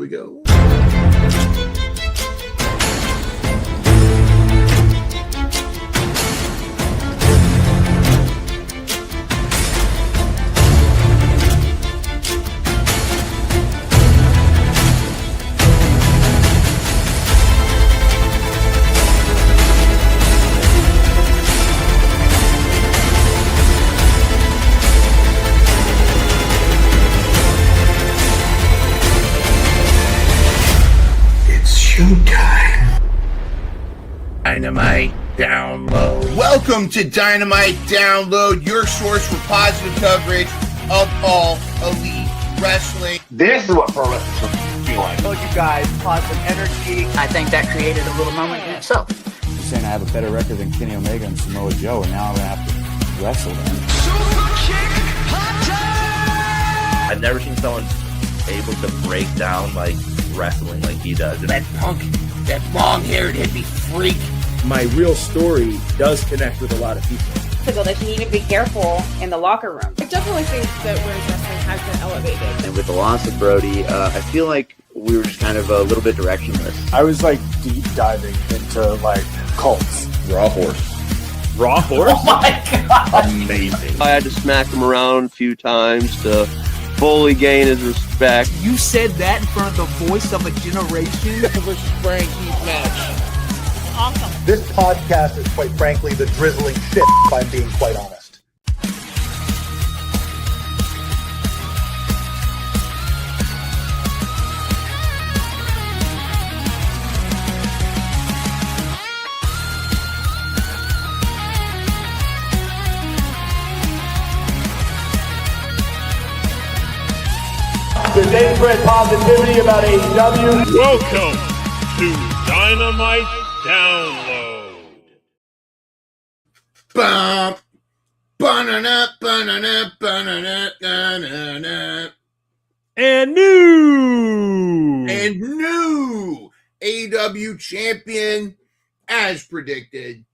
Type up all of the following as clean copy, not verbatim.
we go. Showtime. Dynamite Download. Welcome to Dynamite Download, your source for positive coverage of all elite wrestling. This is what pro wrestling should feel like. I told you guys, positive energy. I think that created a little moment in itself. You're saying I have a better record than Kenny Omega and Samoa Joe, and now I'm going to have to wrestle them. Super kick, hot time! I've never seen someone able to break down like wrestling like he does. That punk, that long-haired hippie freak. My real story does connect with a lot of people. So that you need to be careful in the locker room. I definitely think that women's wrestling has been elevated. And with the loss of Brody, I feel like we were just kind of a little bit directionless. I was like deep diving into like cults. Raw horse. Raw horse? Oh my God. Amazing. I had to smack him around a few times to fully gain his respect. You said that in front of the voice of a generation? Versus Frankie's match. Awesome. This podcast is, quite frankly, the drizzling shit, if I'm being quite honest. The day spread positivity about AEW. Welcome to Dynamite Download. Bum, ba-na-na, ba-na-na, ba-na-na, na-na-na. And new AEW champion, as predicted.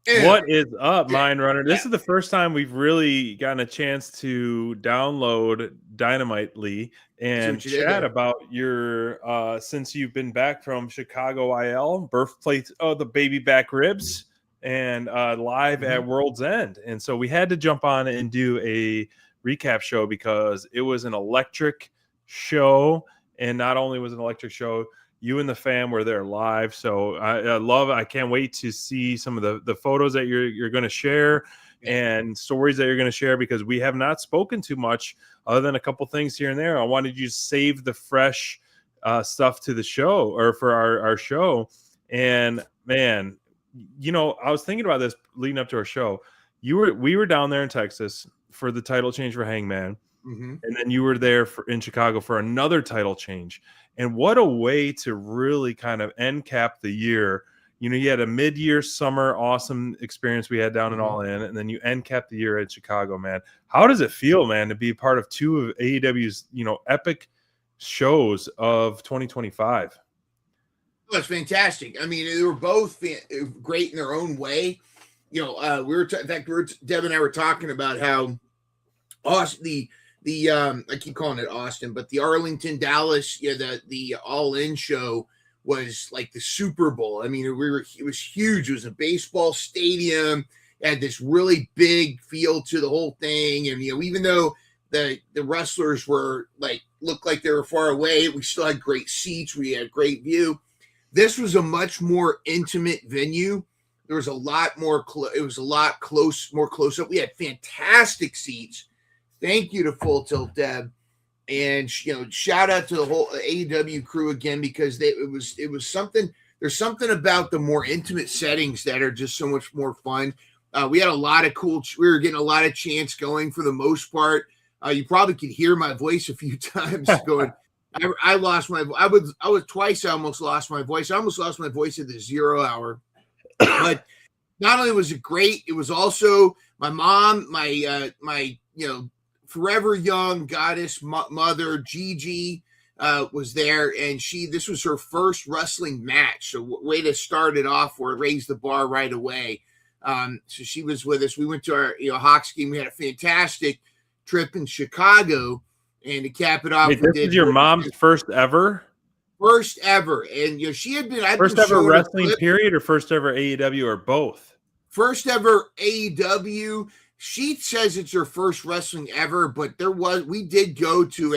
And what is up, Mind Runner? This is the first time we've really gotten a chance to download Dynamite Lee and chat about your since you've been back from Chicago IL, birthplace of the baby back ribs, and live at World's End. And so we had to jump on and do a recap show because it was an electric show. And not only was it an electric show, you and the fam were there live. So I can't wait to see some of the photos that you're going to share and stories that you're going to share, because we have not spoken too much other than a couple things here and there. I wanted you to save the fresh stuff to the show, or for our show. And man, you know, I was thinking about this leading up to our show. We were down there in Texas for the title change for Hangman. And then you were there in Chicago for another title change. And what a way to really kind of end cap the year. You know, you had a mid-year summer awesome experience we had down in All In, and then you end cap the year at Chicago, man. How does it feel, man, to be a part of two of AEW's, you know, epic shows of 2025? Well, it's fantastic. I mean, they were both great in their own way. You know, Deb and I were talking about how Austin, I keep calling it Austin, but the Arlington, Dallas, the All In show was like the Super Bowl. I mean, it was huge. It was a baseball stadium. It had this really big feel to the whole thing. And, you know, even though the wrestlers were looked like they were far away, we still had great seats. We had great view. This was a much more intimate venue. There was a lot more, it was a lot more close up. We had fantastic seats. Thank you to Full Tilt Deb, and, you know, shout out to the whole AEW crew again, because it was something. There's something about the more intimate settings that are just so much more fun. We had a lot of we were getting a lot of chants going for the most part. You probably could hear my voice a few times going. I lost my. I was twice. I almost lost my voice. I almost lost my voice at the 0 hour. But not only was it great, it was also my mom, my forever young goddess mother Gigi was there, and this was her first wrestling match. So way to start it off, or raise the bar right away. So she was with us. We went to our Hawks game. We had a fantastic trip in Chicago, and to cap it off, Wait, this is your mom's first ever? First ever, and she had been first ever wrestling period, or first ever AEW, or both. First ever AEW. She says it's her first wrestling ever, but we did go to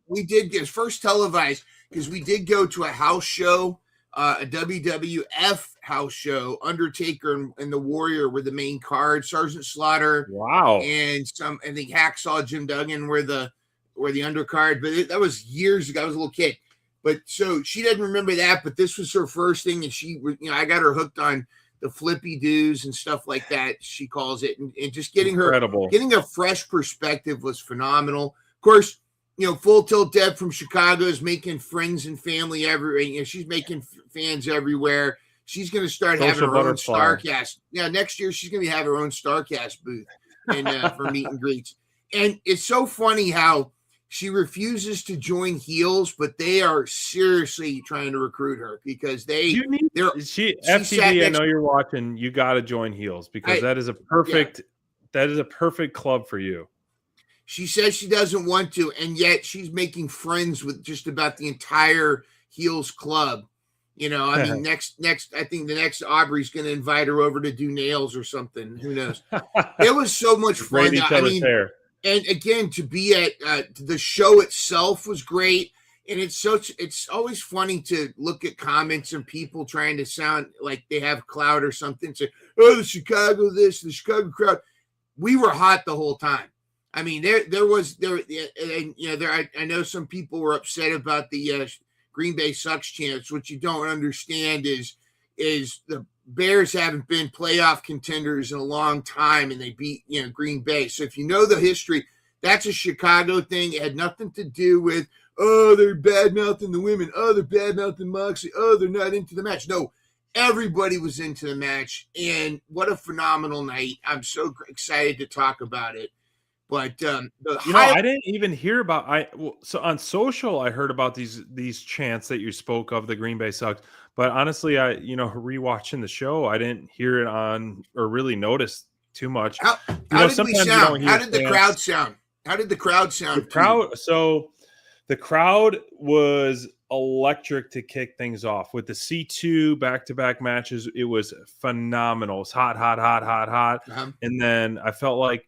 we did get first televised because we did go to a house show, a WWF house show. Undertaker and the Warrior were the main card. Sergeant Slaughter, wow, and I think Hacksaw Jim Duggan were the undercard. But that was years ago. I was a little kid, but so she doesn't remember that. But this was her first thing, and I got her hooked on the flippy doos and stuff like that, she calls it, and just getting a fresh perspective was phenomenal. Of course, Full Tilt Deb from Chicago is making friends and family everywhere. She's making fans everywhere. She's going to start having her own Starcast. Yeah, next year she's going to have her own Starcast booth for meet and greets. And it's so funny how she refuses to join heels, but they are seriously trying to recruit her because FTV. I know you're watching. You got to join heels because that is a perfect club for you. She says she doesn't want to, and yet she's making friends with just about the entire heels club. I mean, next, I think the next Aubrey's going to invite her over to do nails or something. Who knows? It was so much fun. Hair. And again, to be at the show itself was great. And it's always funny to look at comments and people trying to sound like they have clout or something. Say, oh, the Chicago crowd. We were hot the whole time. I mean, I know some people were upset about the Green Bay sucks chants. What you don't understand is the Bears haven't been playoff contenders in a long time, and they beat Green Bay. So if you know the history, that's a Chicago thing. It had nothing to do with they're bad mouthing the women, they're bad mouthing Moxley, they're not into the match. No, everybody was into the match, and what a phenomenal night! I'm so excited to talk about it. But I didn't even hear about so on social I heard about these chants that you spoke of, the Green Bay sucks. But honestly, rewatching the show, I didn't hear it on or really notice too much. How did we sound? How did the crowd sound? How did the crowd sound? The crowd was electric to kick things off with the C2 back-to-back matches. It was phenomenal. It's hot. Uh-huh. And then I felt like,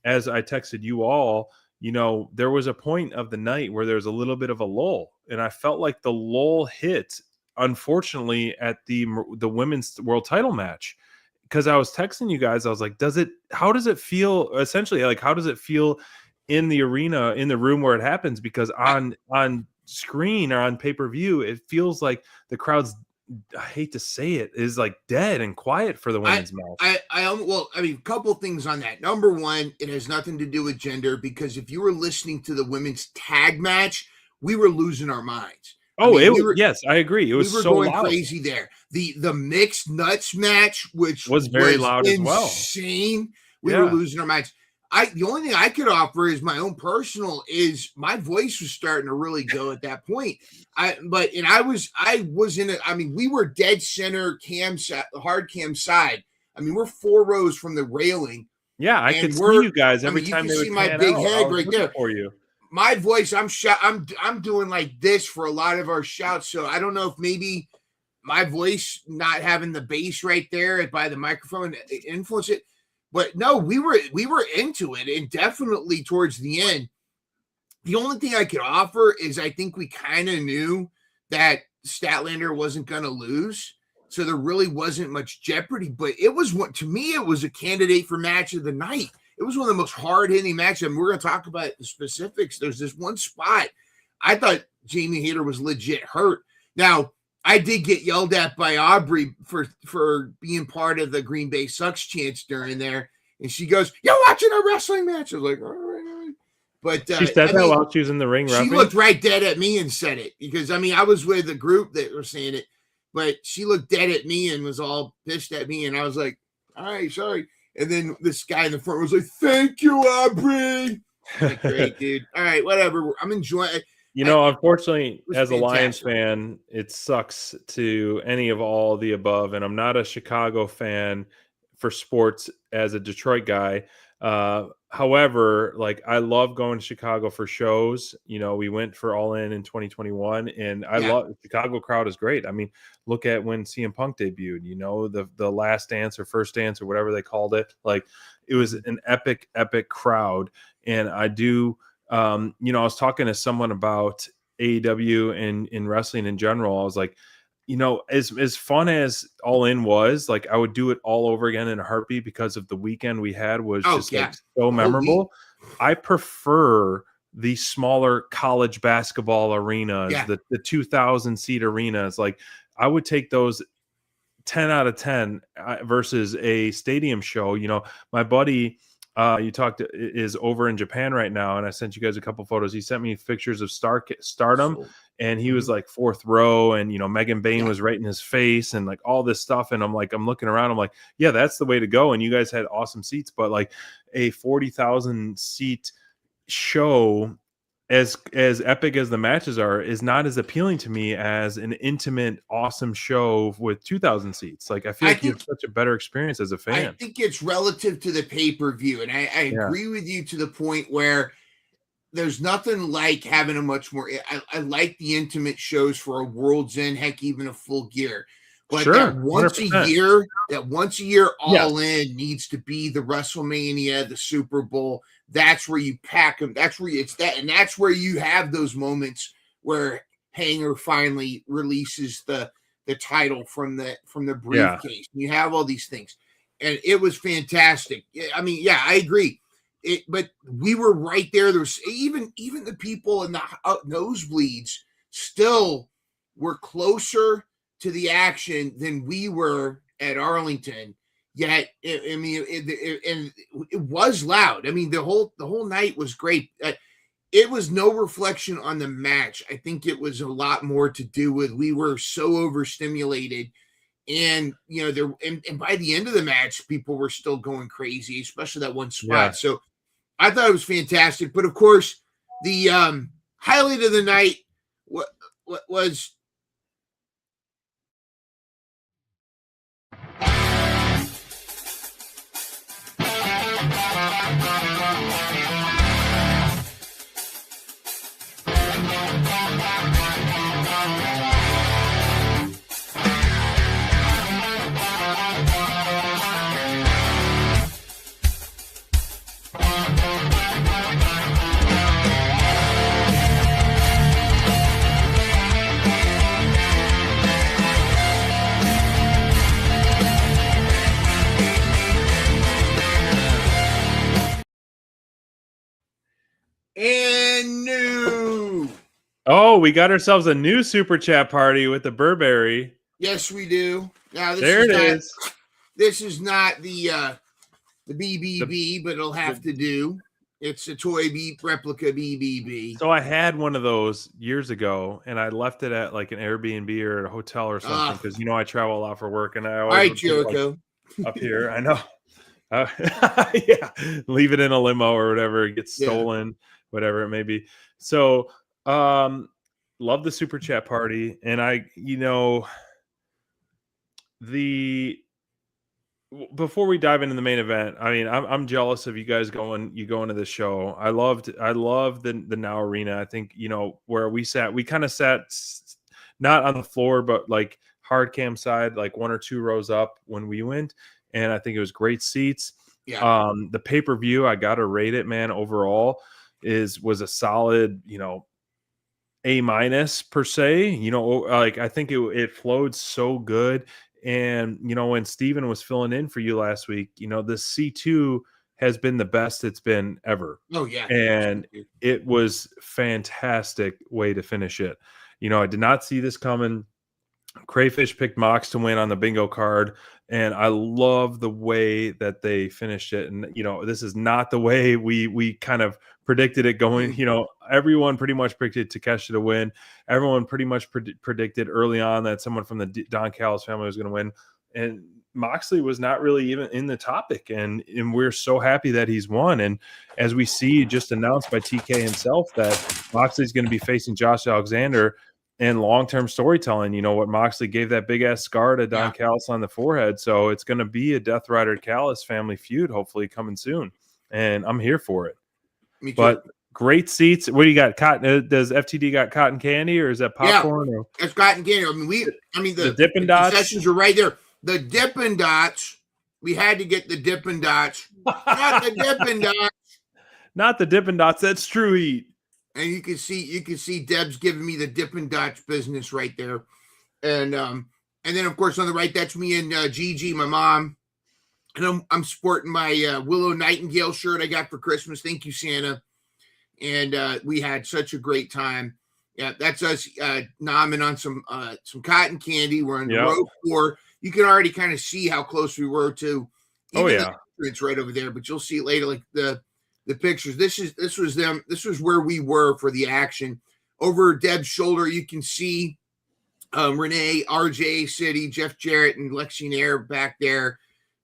as I texted you all, there was a point of the night where there was a little bit of a lull, and I felt like the lull hit, unfortunately, at the women's world title match, because I was texting you guys. I was like, how does it feel? Essentially, like, how does it feel in the arena, in the room where it happens? Because on screen or on pay-per-view, it feels like the crowd's, I hate to say it, is like dead and quiet for the women's match. A couple things on that. Number one, it has nothing to do with gender, because if you were listening to the women's tag match, we were losing our minds. Yes, I agree. It was so going crazy there. The mixed nuts match, which was very loud as well. Insane. We were losing our minds. The only thing I could offer is my own personal, is my voice was starting to really go at that point. I was in it. I mean, we were dead center hard cam side. I mean, we're 4 rows from the railing. Yeah, I could see you guys every time they would see my big head right there for you. My voice, I'm doing like this for a lot of our shouts. So I don't know if maybe my voice not having the bass right there by the microphone influenced it. But no, we were into it, and definitely towards the end. The only thing I could offer is I think we kind of knew that Statlander wasn't going to lose, so there really wasn't much jeopardy. But it was to me, it was a candidate for match of the night. It was one of the most hard-hitting matches, and we're going to talk about the specifics. There's this one spot I thought Jamie Hayter was legit hurt. Now, I did get yelled at by Aubrey for being part of the Green Bay sucks chants during there. And she goes, "You're watching a wrestling match." I was like, all right. But she said that while she was in the ring. She looked right dead at me and said it, because I was with a group that were saying it, but she looked dead at me and was all pissed at me. And I was like, all right, sorry. And then this guy in the front was like, "Thank you, Aubrey." I'm like, great, dude. All right, whatever. I'm enjoying it. Unfortunately, as fantastic. a Lions fan, it sucks to any of all the above. And I'm not a Chicago fan for sports as a Detroit guy. However, like I love going to Chicago for shows. You know, we went for All In 2021, and I love the Chicago crowd is great. I mean, look at when CM Punk debuted. You know, the Last Dance or First Dance or whatever they called it. Like it was an epic crowd, and I do. You know, I was talking to someone about AEW and in wrestling in general. I was like, you know, as fun as All In was, like I would do it all over again in a heartbeat because of the weekend we had was like so memorable. I prefer the smaller college basketball arenas, the 2,000 seat arenas. Like I would take those 10 out of 10 versus a stadium show. You know, my buddy you talked is over in Japan right now, and I sent you guys a couple photos. He sent me pictures of Stardom, and he was like fourth row, and you know Megan Bain was right in his face, and like all this stuff. And I'm looking around, I'm like, yeah, that's the way to go. And you guys had awesome seats, but like a 40,000 seat show, as epic as the matches are, is not as appealing to me as an intimate, awesome show with 2,000 seats. Like I feel like you have such a better experience as a fan. I think it's relative to the pay-per-view, and I agree with you to the point where there's nothing like having a much more. I like the intimate shows for a World's End, heck, even a Full Gear. But that once 100%. a year, All In needs to be the WrestleMania, the Super Bowl. That's where you pack them. That's where it's that, and that's where you have those moments where Hanger finally releases the title from the briefcase. You have all these things, and it was fantastic. I mean, I agree. But we were right there. There's even the people in the nosebleeds still were closer to the action than we were at Arlington. Yet, it was loud. I mean, the whole night was great. It was no reflection on the match. I think it was a lot more to do with we were so overstimulated, and you know, and by the end of the match, people were still going crazy, especially that one spot. So I thought it was fantastic. But of course, the highlight of the night was. And new. Oh, we got ourselves a new super chat party with the Burberry. Yes, we do. Now there it is. This is not the BBB, but it'll have to do. It's a toy replica BBB. So I had one of those years ago, and I left it at like an Airbnb or a hotel or something because you know I travel a lot for work, and I always all right, Jericho. Like, up here. I know. Leave it in a limo or whatever. It gets stolen, whatever it may be. So, love the super chat party, and before we dive into the main event, I mean, I'm jealous of you guys going to this show. I love the Now Arena. I think, you know, where we kind of sat not on the floor, but like hard cam side, like one or two rows up when we went. And I think it was great seats. Yeah. The pay-per-view, I got to rate it, man. Overall was a solid, you know, A- per se, you know, like I think it flowed so good. And, you know, when Steven was filling in for you last week, you know, the C2 has been the best it's been ever. Oh, yeah. And it was fantastic way to finish it. You know, I did not see this coming. Crayfish picked Mox to win on the bingo card, and I love the way that they finished it. And, you know, this is not the way we kind of predicted it going. You know, everyone pretty much predicted Takeshita to win. Everyone pretty much predicted early on that someone from the Don Callis family was going to win. And Moxley was not really even in the topic. And we're so happy that he's won. And as we see just announced by TK himself that Moxley's going to be facing Josh Alexander, and long-term storytelling, you know, what Moxley gave that big-ass scar to Don Callis on the forehead. So it's going to be a Death Rider Callis family feud, hopefully coming soon. and I'm here for it. Me too. But great seats. What do you got? Cotton? Does FTD got cotton candy, or is that popcorn? Yeah, or? it's cotton candy. I mean, the Dippin' Dots concessions are right there. The Dippin' Dots. We had to get the Dippin' Dots. Not the Dippin' Dots. Not the Dippin' Dots. That's True Heat. And you can see Deb's giving me the Dippin' Dots business right there. And then of course on the right, that's me and Gigi, my mom. And I'm sporting my Willow Nightingale shirt I got for Christmas. Thank you, Santa. And we had such a great time. Yeah, that's us nomming on some cotton candy. We're on row 4. You can already kind of see how close we were to. It's right over there, but you'll see it later, like the pictures. This was them. This was where we were for the action. Over Deb's shoulder, you can see Renee, RJ, City, Jeff Jarrett, and Lexi Nair back there.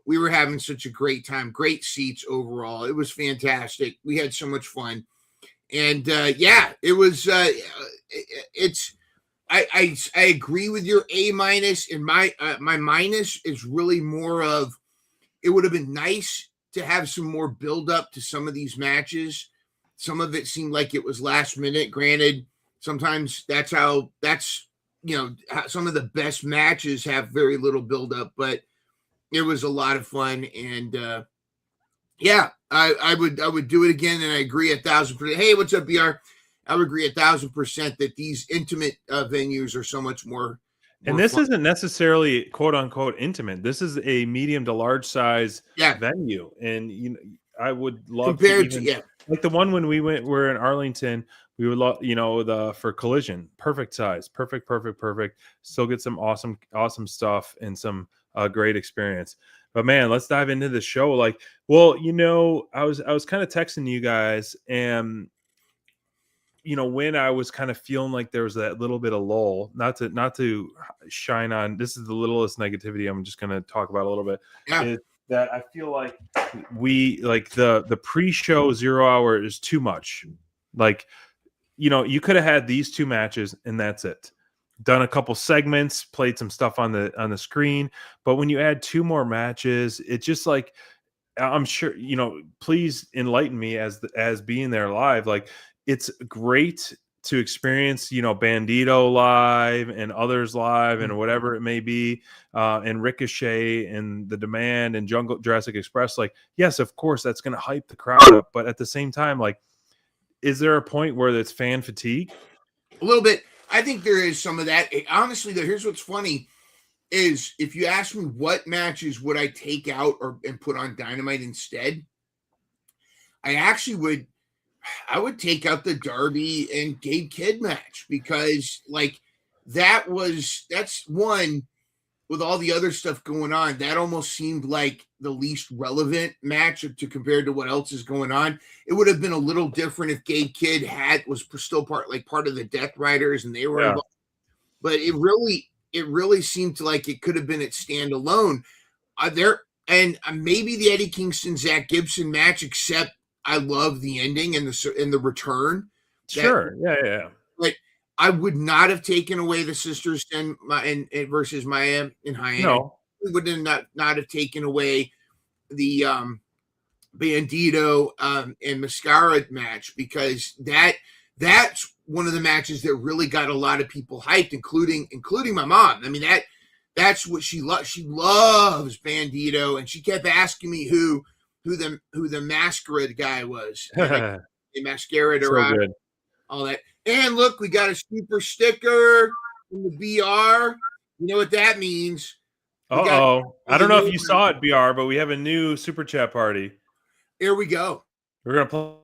We were having such a great time. Great seats overall. It was fantastic. We had so much fun. And it was. I agree with your A-, and my minus is really more of. It would have been nice to have some more build up to some of these matches. Some of it seemed like it was last minute. Granted, sometimes some of the best matches have very little build up, but it was a lot of fun. And I would do it again. And I agree 1,000%. Hey, what's up, BR? I would agree 1,000% that these intimate venues are so much more. And this isn't necessarily quote unquote intimate. This is a medium to large size venue. And I would love compared to like the one when we're in Arlington, we would love, for Collision, perfect size, perfect. Still get some awesome stuff and some great experience. But man, let's dive into the show. Like, well, I was kind of texting you guys, and when I was kind of feeling like there was that little bit of lull, not to shine on, this is the littlest negativity I'm just going to talk about a little bit, is that I feel like the pre-show 0 hour is too much. Like, you could have had these 2 matches and that's it. Done a couple segments, played some stuff on the screen, but when you add 2 more matches, it's just like, I'm sure, please enlighten me as being there live. Like, it's great to experience, Bandito live and others live and whatever it may be, and Ricochet and The Demand and Jurassic Express. Like, yes, of course, that's going to hype the crowd up. But at the same time, like, is there a point where it's fan fatigue? A little bit. I think there is some of that. Honestly, though, here's what's funny is if you ask me what matches would I take out and put on Dynamite instead, I would take out the Darby and Gabe Kidd match, because like that's one with all the other stuff going on, that almost seemed like the least relevant match compared to what else is going on. It would have been a little different if Gabe Kidd was still part of the Death Riders and they were involved. But it really seemed like it could have been its standalone. And maybe the Eddie Kingston Zach Gibson match, except I love the ending and the return. Sure. Yeah. But I would not have taken away the sisters and versus Maya and Hyannis. No. We would not have taken away the Bandito and Mascara match, because that's one of the matches that really got a lot of people hyped, including my mom. I mean, that's what she loves. She loves Bandito, and she kept asking me who the masquerade guy was. The masquerade around all that. And look, we got a super sticker from the BR. You know what that means? I don't know if you saw it, BR, but we have a new super chat party. Here we go. We're gonna play.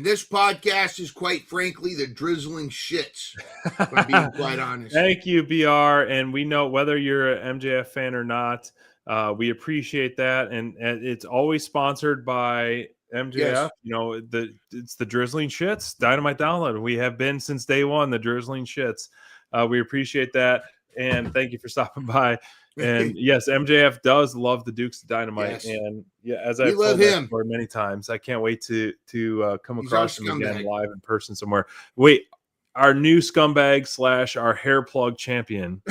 And this podcast is, quite frankly, the drizzling shits, if I'm being quite honest. Thank you, BR. And we know whether you're an MJF fan or not, we appreciate that. And it's always sponsored by MJF. Yes. You know, it's the drizzling shits, Dynamite Download. We have been since day one, the drizzling shits. We appreciate that. And thank you for stopping by. And yes, MJF does love the Dukes of Dynamite. Yes. And yeah, as I've told him many times, I can't wait to come across him again live in person somewhere. Wait, our new scumbag / our hair plug champion.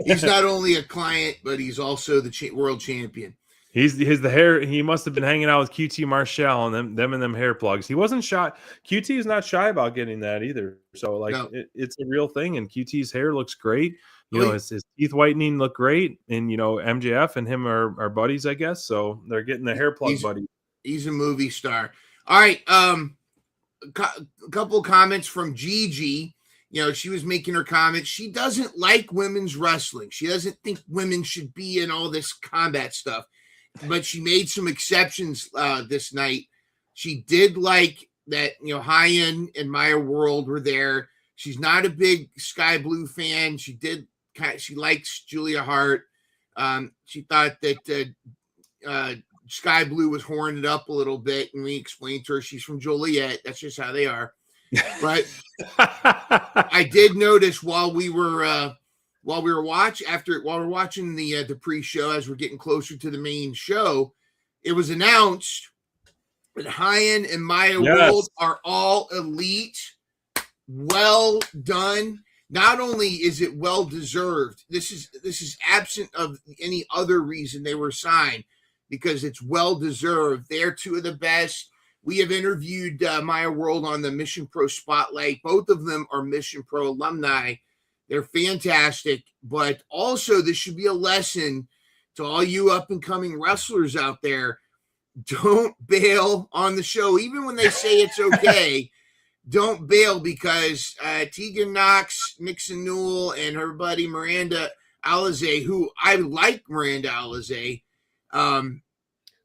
He's not only a client, but he's also the world champion. He's the hair. He must have been hanging out with QT Marshall and them hair plugs. He wasn't shy. QT is not shy about getting that either. So like it's a real thing. And QT's hair looks great. You know, his teeth whitening look great. And you know, MJF and him are buddies, I guess. So they're getting the hair plug buddy. He's a movie star. All right. A couple comments from Gigi. You know, she was making her comments. She doesn't like women's wrestling. She doesn't think women should be in all this combat stuff. But she made some exceptions this night. She did like that, you know, High-End and Maya World were there. She's not a big Sky Blue fan. She likes Julia Hart. She thought that Sky Blue was horning it up a little bit, and we explained to her she's from Joliet. That's just how they are. But I did notice while we're watching the pre-show, as we're getting closer to the main show, it was announced that High-End and Maya World are all elite. Well done. Not only is it well deserved, this is absent of any other reason they were signed, because it's well deserved. They're two of the best. We have interviewed Maya World on the Mission Pro Spotlight. Both of them are Mission Pro alumni. They're fantastic, but also this should be a lesson to all you up-and-coming wrestlers out there. Don't bail on the show. Even when they say it's okay, don't bail, because Tegan Knox, Nixon Newell, and her buddy Miranda Alizé, who I like Miranda Alizé,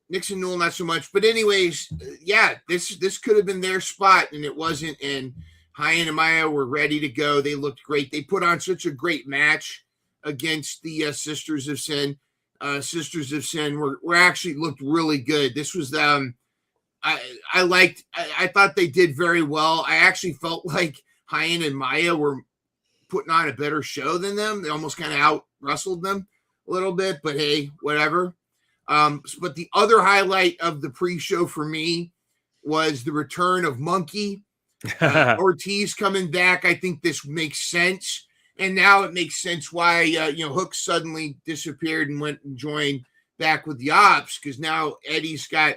Nixon Newell not so much. But anyways, yeah, this could have been their spot, and it wasn't, and High-End and Maya were ready to go. They looked great. They put on such a great match against the Sisters of Sin. Sisters of Sin were actually looked really good. This was I thought they did very well. I actually felt like High-End and Maya were putting on a better show than them. They almost kind of out wrestled them a little bit, but hey, whatever. But the other highlight of the pre-show for me was the return of Monkey. Ortiz coming back. I think this makes sense, and now it makes sense why Hook suddenly disappeared and went and joined back with the Ops, because now Eddie's got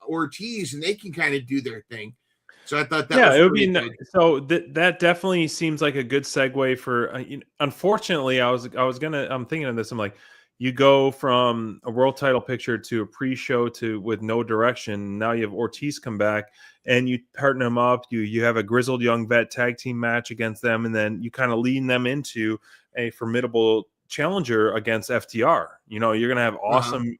Ortiz and they can kind of do their thing. So I thought that was it would be good. So that definitely seems like a good segue for. Unfortunately, I'm thinking of this. I'm like, you go from a world title picture to a pre-show to with no direction. Now you have Ortiz come back and you partner them up. You have a grizzled young vet tag team match against them, and then you kind of lead them into a formidable challenger against FTR. You know, you're gonna have awesome,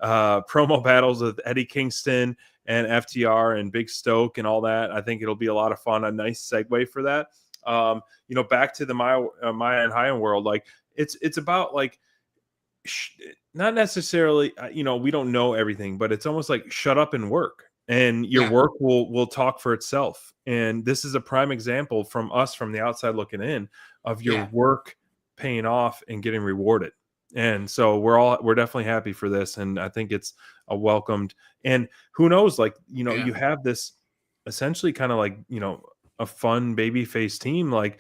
promo battles with Eddie Kingston and FTR and Big Stoke and all that. I think it'll be a lot of fun. A nice segue for that. Back to the Maya and High-End World. Like it's about like. Not necessarily, we don't know everything, but it's almost like shut up and work, and your work will talk for itself. And this is a prime example from us from the outside looking in of your work paying off and getting rewarded. And so we're definitely happy for this. And I think it's a welcomed, and who knows, like, you have this essentially kind of like, a fun babyface team. Like,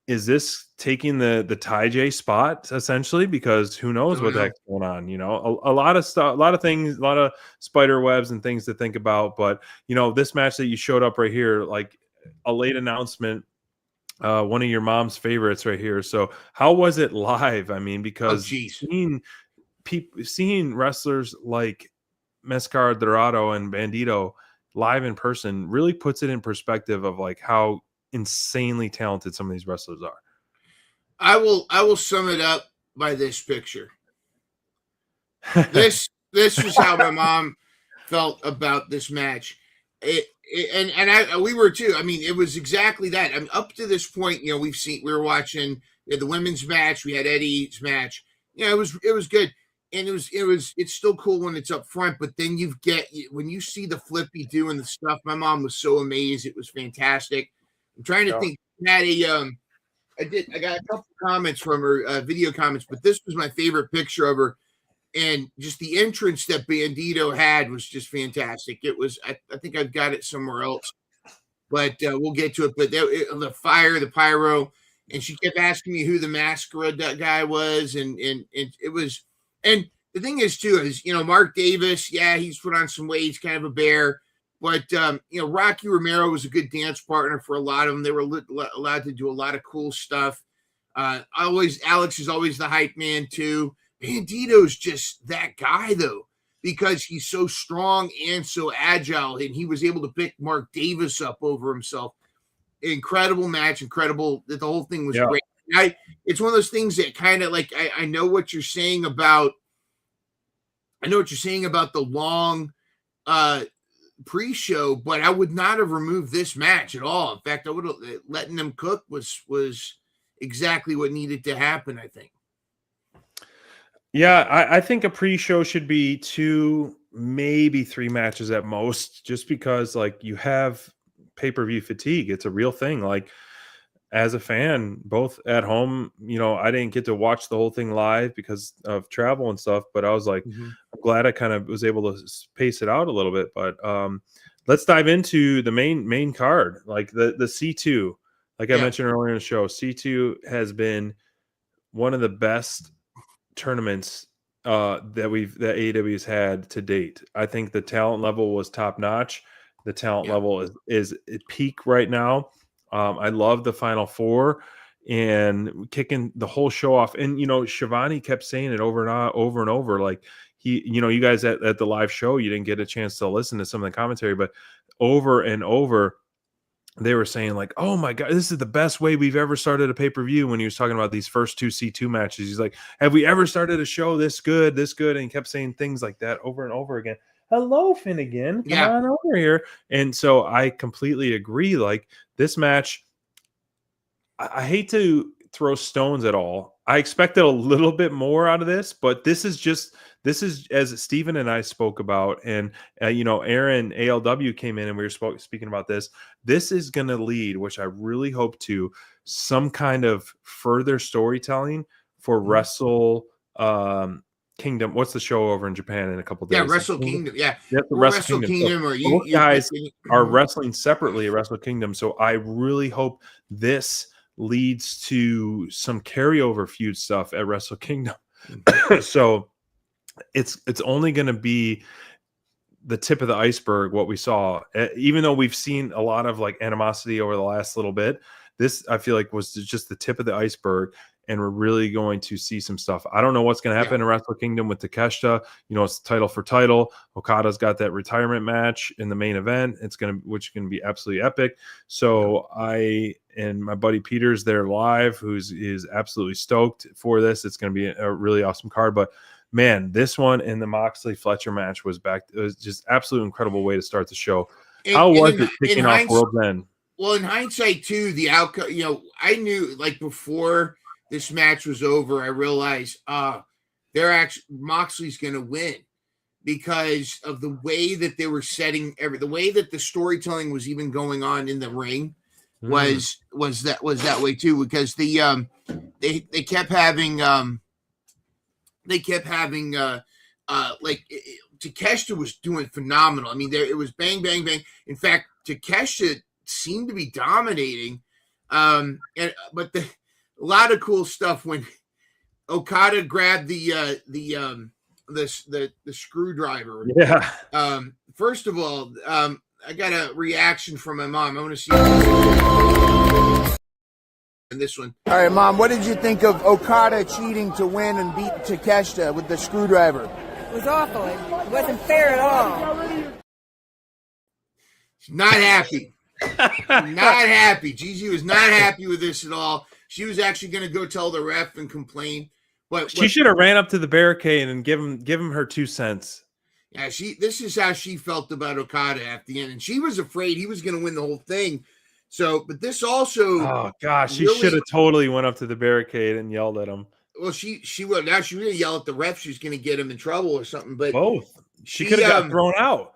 is this taking the Ty J spot essentially? Because who knows what the heck's going on? A lot of stuff, a lot of things, a lot of spider webs and things to think about. But this match that you showed up right here, like a late announcement, one of your mom's favorites right here. So how was it live? I mean, because seeing wrestlers like Mezcar Dorado and Bandito live in person really puts it in perspective of like how insanely talented some of these wrestlers are. I will sum it up by this picture. This was how my mom felt about this match. We were too. I mean, it was exactly that. I mean, up to this point, you know, we were watching the women's match, we had Eddie's match. Yeah, it was good, and it's still cool when it's up front. But then when you see the flippy doing the stuff. My mom was so amazed; it was fantastic. I'm trying to think. I got a couple comments from her, video comments, but this was my favorite picture of her. And just the entrance that Bandito had was just fantastic. It was, I think I've got it somewhere else, but we'll get to it. But the fire, the pyro, and she kept asking me who the masquerade guy was. And it was, and the thing is too, is, you know, Mark Davis, yeah, he's put on some weight. He's kind of a bear, but you know, Rocky Romero was a good dance partner for a lot of them. They were allowed to do a lot of cool stuff. Alex is always the hype man too. Bandito's just that guy though, because he's so strong and so agile, and he was able to pick Mark Davis up over himself. Incredible match, incredible. The whole thing was great. It's one of those things that kind of like I know what you're saying about. I know what you're saying about the long pre-show, but I would not have removed this match at all. In fact, I would have letting them cook was exactly what needed to happen, I think. Yeah, I think a pre-show should be 2, maybe 3 matches at most, just because like you have pay-per-view fatigue. It's a real thing. Like as a fan, both at home, you know, I didn't get to watch the whole thing live because of travel and stuff, but I was like, I'm glad I kind of was able to pace it out a little bit. But let's dive into the main card, like the C2. Like I mentioned earlier in the show, C2 has been one of the best tournaments that AEW has had to date. I think the talent level was top notch. The talent level is at peak right now. I love the Final Four and kicking the whole show off. And you know, Shivani kept saying it over and over. Like you guys at the live show, you didn't get a chance to listen to some of the commentary, but over and over, they were saying like, oh my God, this is the best way we've ever started a pay-per-view. When he was talking about these first 2 C2 matches, he's like, have we ever started a show this good? And he kept saying things like that over and over again. Hello, Finnegan, come on over here. And so I completely agree. Like this match, I hate to throw stones at all. I expected a little bit more out of this, but this is as Steven and I spoke about, and you know, Aaron ALW came in and we were speaking about this. This is going to lead, which I really hope to, some kind of further storytelling for Wrestle Kingdom. What's the show over in Japan in a couple days? Yeah, Wrestle Kingdom. Yeah, Wrestle Kingdom. So you guys are wrestling separately at Wrestle Kingdom, so I really hope this leads to some carryover feud stuff at Wrestle Kingdom. So it's only going to be the tip of the iceberg what we saw, even though we've seen a lot of like animosity over the last little bit. This I feel like was just the tip of the iceberg, and we're really going to see some stuff. I don't know what's going to happen in Wrestle Kingdom with Takeshita. You know, it's title for title. Okada's got that retirement match in the main event. Which is going to be absolutely epic. So I and my buddy Peter's there live, is absolutely stoked for this. It's going to be a really awesome card. But man, this one and the Moxley Fletcher match was just absolute incredible way to start the show. How was it kicking off World's End? Well, in hindsight too, the outcome, you know, I knew like before this match was over, I realized Moxley's going to win because of the way that they were setting the way that the storytelling was even going on in the ring was that way too, because they kept having Takeshita was doing phenomenal. I mean, it was bang, bang, bang. In fact, Takeshita seemed to be dominating. But a lot of cool stuff when Okada grabbed the screwdriver. Yeah. First of all, I got a reaction from my mom. I want to see this one. All right, Mom, what did you think of Okada cheating to win and beat Takeshita with the screwdriver? It was awful. It wasn't fair at all. Not happy. Not happy. Gigi was not happy with this at all. She was actually going to go tell the ref and complain. But she should have ran up to the barricade and give him her 2 cents. Yeah, this is how she felt about Okada at the end, and she was afraid he was going to win the whole thing. So, but this also, oh gosh, she really, should have totally went up to the barricade and yelled at him. Well, she will now. She's going to yell at the ref. She's going to get him in trouble or something. But both, she could have got thrown out.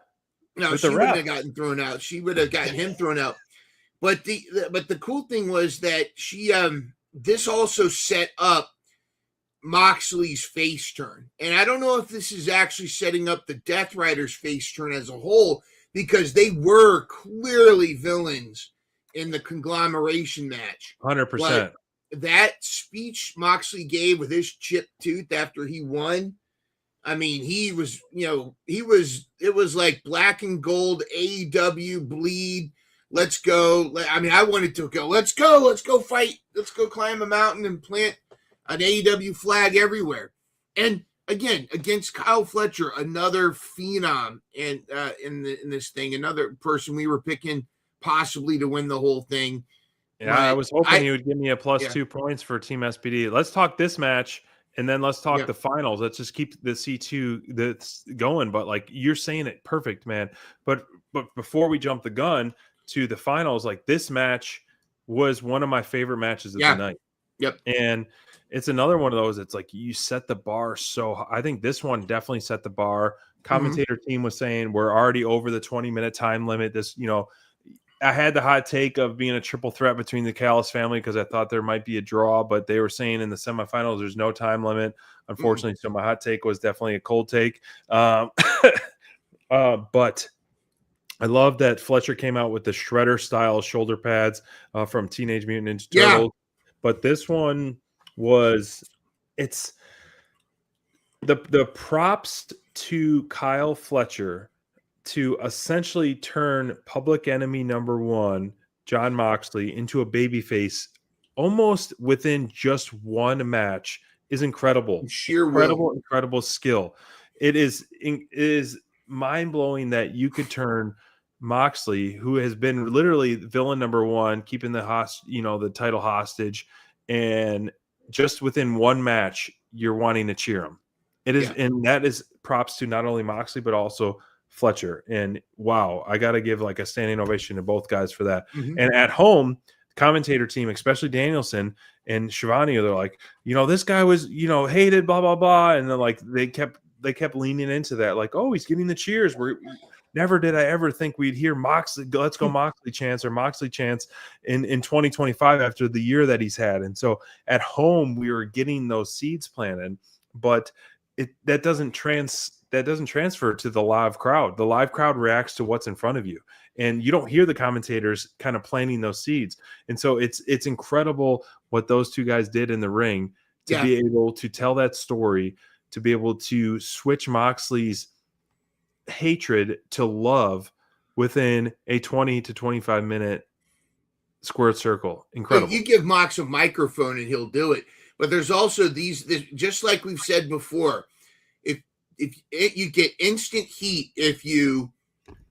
No, she wouldn't have gotten thrown out. She would have gotten him thrown out. But the cool thing was that she this also set up Moxley's face turn. And I don't know if this is actually setting up the Death Riders face turn as a whole, because they were clearly villains in the conglomeration match. 100%. That speech Moxley gave with his chipped tooth after he won, I mean, it was like black and gold, AEW, bleed, let's go. I mean, I wanted to go, let's go fight, let's go climb a mountain and plant an AEW flag everywhere. And again, against Kyle Fletcher, another phenom in this thing, another person we were picking possibly to win the whole thing. Yeah, I was hoping he would give me a plus 2 points for Team SPD. Let's talk this match, and then let's talk the finals. Let's just keep the C2 that's going. But like you're saying it perfect, man. But before we jump the gun to the finals, like this match was one of my favorite matches of the night. Yep. And it's another one of those. It's like you set the bar so high. I think this one definitely set the bar. Commentator team was saying we're already over the 20-minute time limit. This, I had the hot take of being a triple threat between the Callis family because I thought there might be a draw, but they were saying in the semifinals there's no time limit, unfortunately. So my hot take was definitely a cold take. But I love that Fletcher came out with the Shredder style shoulder pads from Teenage Mutant Ninja Turtles. But this one it's the props to Kyle Fletcher to essentially turn public enemy number 1, Jon Moxley, into a babyface almost within just one match is incredible. Incredible skill. It is mind-blowing that you could turn Moxley, who has been literally villain number 1, keeping the title hostage, and just within one match, you're wanting to cheer him. It is, and that is props to not only Moxley, but also Fletcher. And wow, I got to give like a standing ovation to both guys for that. And at home, commentator team, especially Danielson and Shivani, they're like, this guy was, hated, blah, blah, blah. And then like, they kept leaning into that. Like, oh, he's getting the cheers. Never did I ever think we'd hear Moxley, let's go Moxley chants or Moxley chants in 2025 after the year that he's had. And so at home, we were getting those seeds planted, but that doesn't transfer to the live crowd. The live crowd reacts to what's in front of you, and you don't hear the commentators kind of planting those seeds. And so it's incredible what those two guys did in the ring to be able to tell that story, to be able to switch Moxley's hatred to love within a 20 to 25 minute square circle. Incredible. You give Mox a microphone and he'll do it. But there's also this, just like we've said before, if you get instant heat if you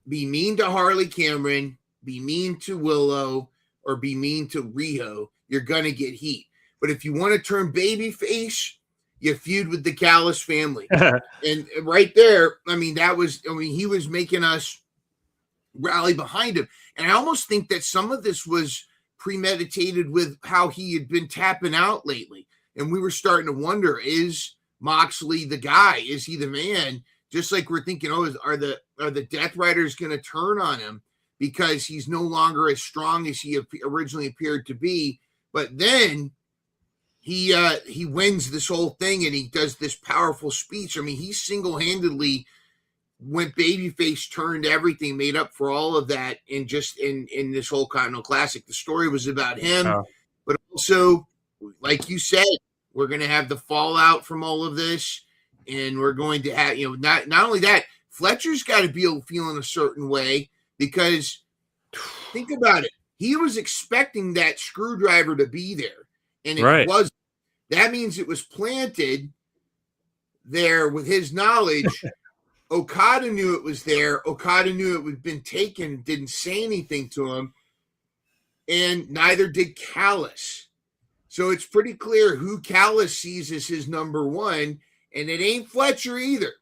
be mean to Harley Cameron, be mean to Willow, or be mean to Riho, you're gonna get heat. But if you want to turn babyface, you feud with the Callis family. And right there, he was making us rally behind him. And I almost think that some of this was premeditated with how he had been tapping out lately. And we were starting to wonder, is Moxley the guy? Is he the man? Just like we're thinking, are the Death Riders going to turn on him because he's no longer as strong as he originally appeared to be? But then he wins this whole thing and he does this powerful speech. I mean, he single-handedly went babyface, turned everything, made up for all of that in this whole Continental Classic. The story was about him, but also, like you said, we're going to have the fallout from all of this, and we're going to have, not only that, Fletcher's got to be feeling a certain way, because think about it. He was expecting that screwdriver to be there, and it wasn't. That means it was planted there with his knowledge. Okada knew it was there. Okada knew it had been taken, didn't say anything to him, and neither did Callis. So it's pretty clear who Callis sees as his number 1, and it ain't Fletcher either.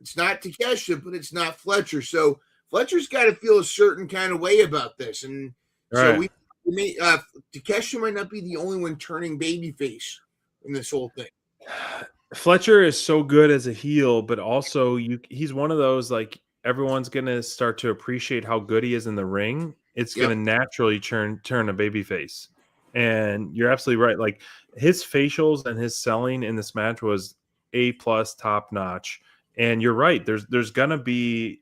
It's not Takeshita, but it's not Fletcher. So Fletcher's got to feel a certain kind of way about this, and so we may Takeshita might not be the only one turning babyface in this whole thing. Fletcher is so good as a heel, but also he's one of those, like, everyone's gonna start to appreciate how good he is in the ring. It's gonna naturally turn a babyface. And you're absolutely right. Like, his facials and his selling in this match was A+, top notch. And you're right. There's gonna be,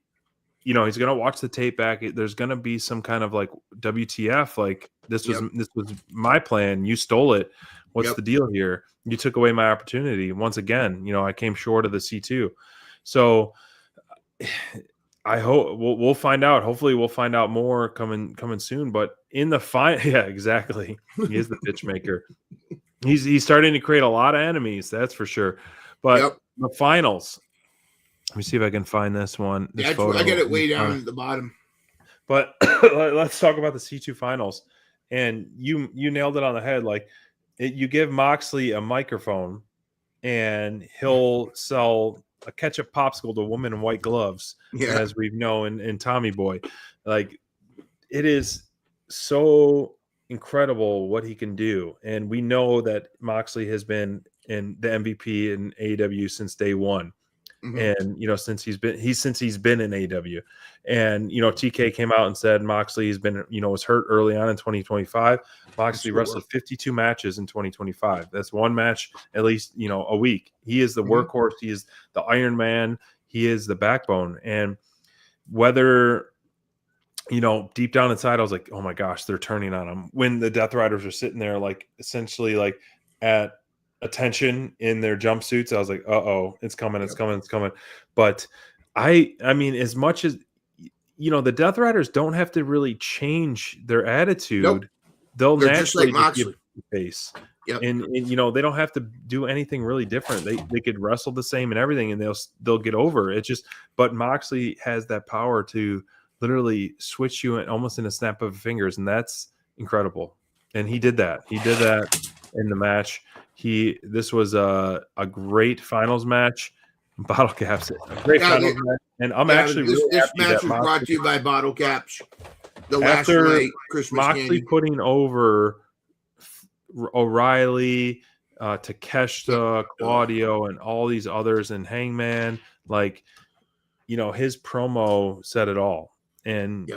he's gonna watch the tape back. There's gonna be some kind of like WTF, like this was my plan. You stole it. What's the deal here? You took away my opportunity once again. I came short of the C2. So I hope we'll find out. Hopefully we'll find out more coming soon. But in the final, yeah, exactly. He is the pitch maker. He's starting to create a lot of enemies, that's for sure. But the finals. Let me see if I can find this one. I got it way down at the bottom. But let's talk about the C2 finals. And you nailed it on the head. Like, you give Moxley a microphone, and he'll sell a ketchup popsicle to a woman in white gloves, as we know in Tommy Boy. Like, it is so incredible what he can do. And we know that Moxley has been in the MVP in AEW since day one. And since he's been in AEW. And TK came out and said Moxley has been was hurt early on in 2025. Moxley wrestled 52 matches in 2025. That's one match at least a week. He is the workhorse. He is the Iron Man. He is the backbone. And whether deep down inside, I was like, oh my gosh, they're turning on him. When the Death Riders are sitting there, like, essentially like at attention in their jumpsuits, I was like, uh-oh, it's coming. But I mean, as much as the Death Riders don't have to really change their attitude. They're naturally just give face. And they don't have to do anything really different. They could wrestle the same and everything, and they'll get over it. But Moxley has that power to literally switch you almost in a snap of fingers, and that's incredible. And he did that. In the match. This was a great finals match. Bottle Caps, a great finals match. And I'm actually really this happy match that was brought to you by Bottle Caps. After last night Christmas Moxley candy. putting over O'Reilly, Takeshita, Claudio, and all these others, and Hangman, like, his promo said it all. And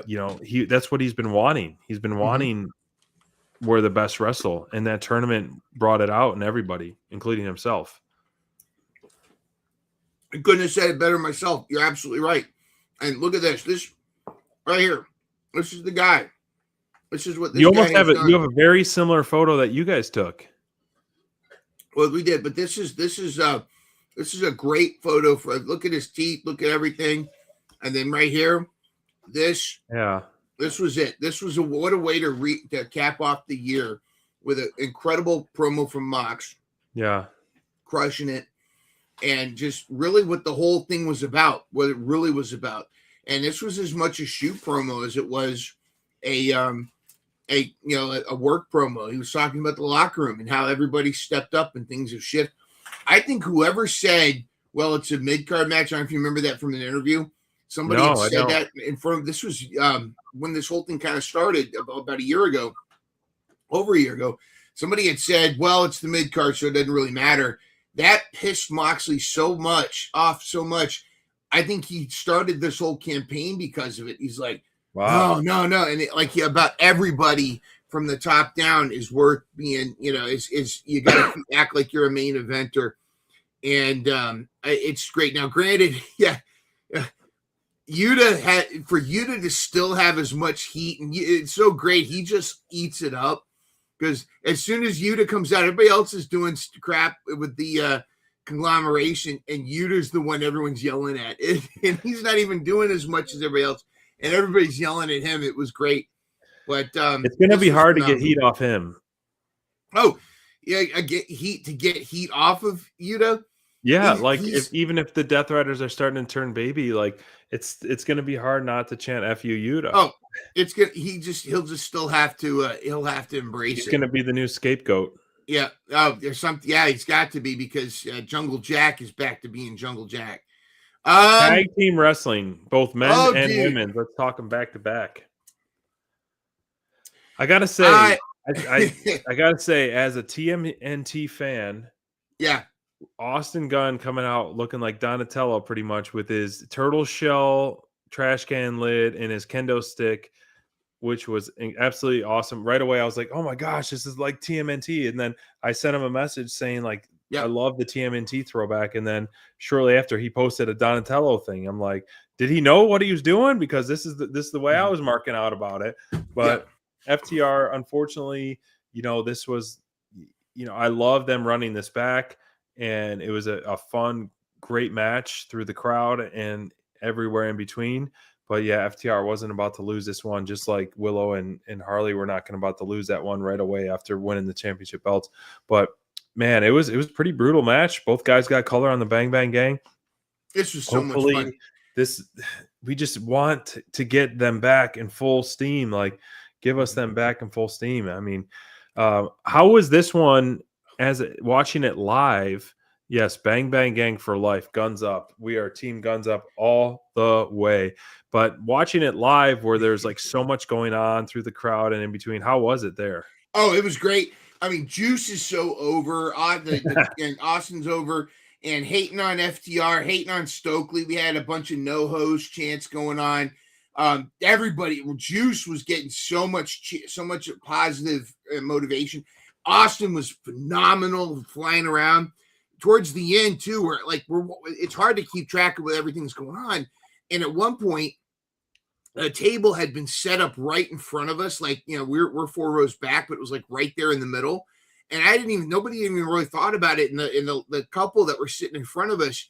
that's what he's been wanting. He's been wanting where the best wrestle, and that tournament brought it out in everybody, including himself. I couldn't have said it better myself. You're absolutely right. And look at this right here. This is the guy. This is what this You almost guy have has it. done. You have a very similar photo that you guys took. Well, we did, but this is a great photo. Look at his teeth. Look at everything, and then right here, this was it. This was what a way to cap off the year with an incredible promo from Mox. Yeah, crushing it, and just really what the whole thing was about. What it really was about, and this was as much a shoot promo as it was a work promo. He was talking about the locker room and how everybody stepped up and things have shifted. I think whoever said, well, it's a mid-card match, I don't know if you remember that from an interview. Somebody had said that in front of, this was when this whole thing kind of started about a year ago, over a year ago. Somebody had said, well, it's the mid-card, so it doesn't really matter. That pissed Moxley off so much. I think he started this whole campaign because of it. He's like, wow. No. And about everybody from the top down is worth being, is you got to act like you're a main eventer. And it's great. Now, granted, Yuta to still have as much heat, and it's so great. He just eats it up, because as soon as Yuta comes out, everybody else is doing crap with the conglomeration, and Yuta's the one everyone's yelling at. And he's not even doing as much as everybody else, and everybody's yelling at him. It was great. But it's going to be hard to get heat off him. Oh, yeah, get heat off of Yuta. Yeah, even if the Death Riders are starting to turn baby, like it's going to be hard not to chant "F you, Yuta." Oh, it's good. He'll just still have to. He'll have to embrace it. He's going to be the new scapegoat. Yeah. Oh, there's something. Yeah, he's got to be, because Jungle Jack is back to being Jungle Jack. Tag team wrestling, both men and dude. women. Let's talk them back to back. I gotta say, I gotta say, as a TMNT fan, yeah, Austin Gunn coming out looking like Donatello pretty much with his turtle shell trash can lid and his kendo stick, which was absolutely awesome. Right away, I was like, "Oh my gosh, this is like TMNT!" And then I sent him a message saying, "Like, I love the TMNT throwback." And then shortly after, he posted a Donatello thing. I'm like, "Did he know what he was doing?" Because this is the way I was marking out about it. But FTR, unfortunately, this was, I love them running this back, and it was a fun, great match through the crowd and everywhere in between. But yeah, FTR wasn't about to lose this one, just like Willow and Harley were not going about to lose that one right away after winning the championship belts. But man, it was a pretty brutal match. Both guys got color on the Bang Bang Gang. This was so much fun. We just want to get them back in full steam. Like, give us them back in full steam. I mean, how was this one as watching it live? Yes, Bang Bang Gang for life. Guns up. We are team Guns up all the way. But watching it live where there's like so much going on through the crowd and in between, how was it there? Oh, it was great. I mean, Juice is so over. And Austin's over. And hating on FTR, hating on Stokely. We had a bunch of no-host chants going on. Everybody, Juice was getting so much positive motivation. Austin was phenomenal flying around. Towards the end too, where it's hard to keep track of what everything's going on. And at one point, a table had been set up right in front of us. Like, we're 4 rows back, but it was like right there in the middle. And nobody even really thought about it. And the couple that were sitting in front of us,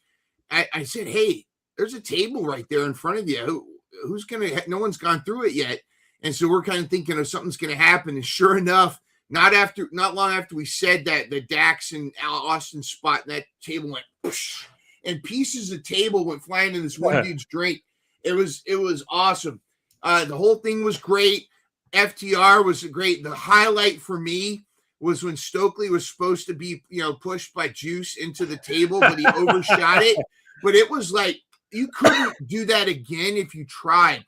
I said, "Hey, there's a table right there in front of you. No one's gone through it yet." And so we're kind of thinking of something's going to happen. And sure enough, not long after we said that, the Dax and Austin spot, and that table went whoosh, and pieces of table went flying in this one dude's drink. It was awesome. The whole thing was great. FTR was great. The highlight for me was when Stokely was supposed to be, pushed by Juice into the table, but he overshot it. But it was like, you couldn't do that again if you tried.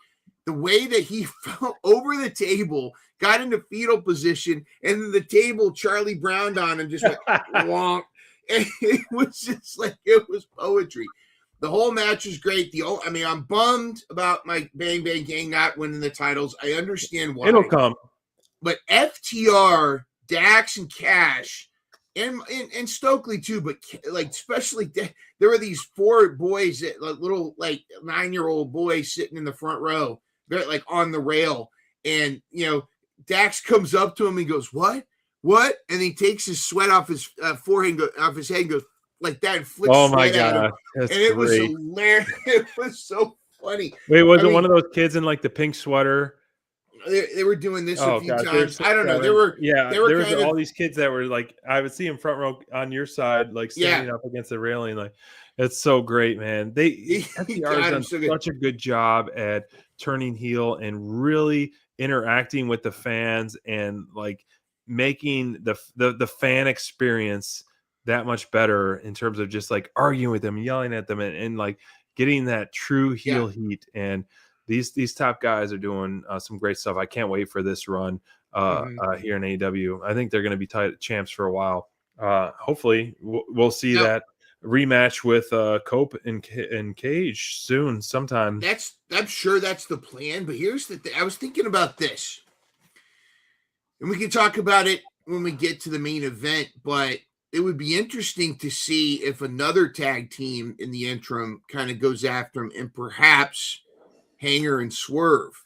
The way that he fell over the table, got into fetal position, and then the table Charlie Browned on and just went wonk. And it was just like, it was poetry. The whole match was great. I'm bummed about my Bang Bang Gang not winning the titles. I understand why. It'll come. But FTR, Dax, and Cash, and Stokely too, but especially there were these 4 boys, little 9-year-old boys sitting in the front row. They're on the rail, and Dax comes up to him and goes, "What?" And he takes his sweat off his forehead, off his head, and goes like that, and flicks sweat at him. And it was hilarious. It was so funny. Wait, was it one of those kids in the pink sweater? They were doing this a few times. I don't know. There was all these kids that were I would see them front row on your side, standing up against the railing. It's so great, man. FTR has done such a good job at turning heel and really interacting with the fans and making the fan experience that much better in terms of just arguing with them, yelling at them, and getting that true heel heat. And these top guys are doing some great stuff. I can't wait for this run here in AEW. I think they're going to be champs for a while. Hopefully we'll see that rematch with Cope and Cage soon sometime. I'm sure that's the plan, but here's the thing. I was thinking about this, and we can talk about it when we get to the main event, but it would be interesting to see if another tag team in the interim kind of goes after him, and perhaps Hanger and Swerve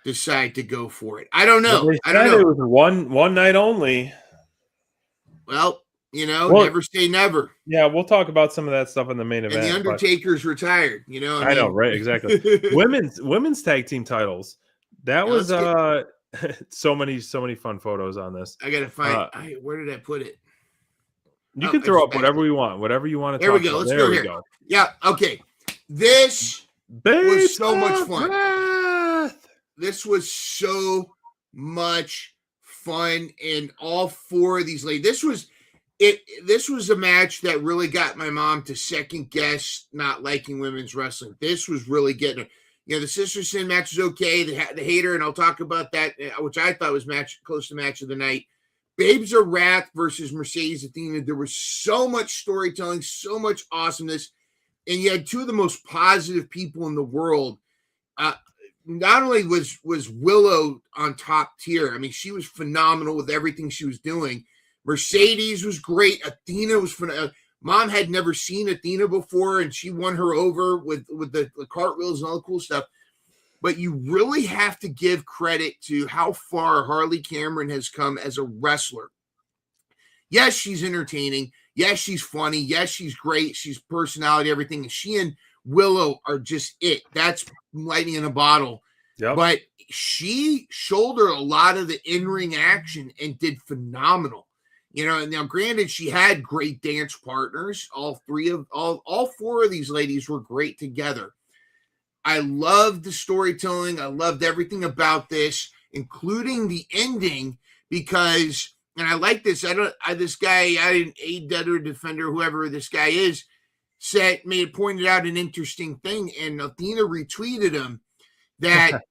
decide to go for it. I don't know. I don't know. It was one night only. Well, never say never. Yeah, we'll talk about some of that stuff in the main event. And the Undertaker's retired. I know, right? Exactly. women's tag team titles. That was so many fun photos on this. I gotta find. Where did I put it? You can throw up whatever you want. Whatever you want to. There we go. Let's go here. Go. Yeah. Okay. This was so much fun. This was so much fun, and all 4 of these ladies. This was a match that really got my mom to second guess not liking women's wrestling. This was really getting her. The Sister Sin match was okay. The hater, and I'll talk about that, which I thought was close to match of the night. Babes of Wrath versus Mercedes Athena. There was so much storytelling, so much awesomeness, and you had two of the most positive people in the world. Not only was Willow on top tier, I mean, she was phenomenal with everything she was doing. Mercedes was great. Athena was phenomenal. Mom had never seen Athena before, and she won her over with the cartwheels and all the cool stuff. But you really have to give credit to how far Harley Cameron has come as a wrestler. Yes, she's entertaining. Yes, she's funny. Yes, she's great. She's personality, everything. And she and Willow are just it. That's lightning in a bottle. Yep. But she shouldered a lot of the in-ring action and did phenomenal. Now granted, she had great dance partners. All four of these ladies were great together. I loved the storytelling. I loved everything about this, including the ending, because, and I like this. This guy, AEW defender, whoever this guy is, pointed out an interesting thing, and Athena retweeted him that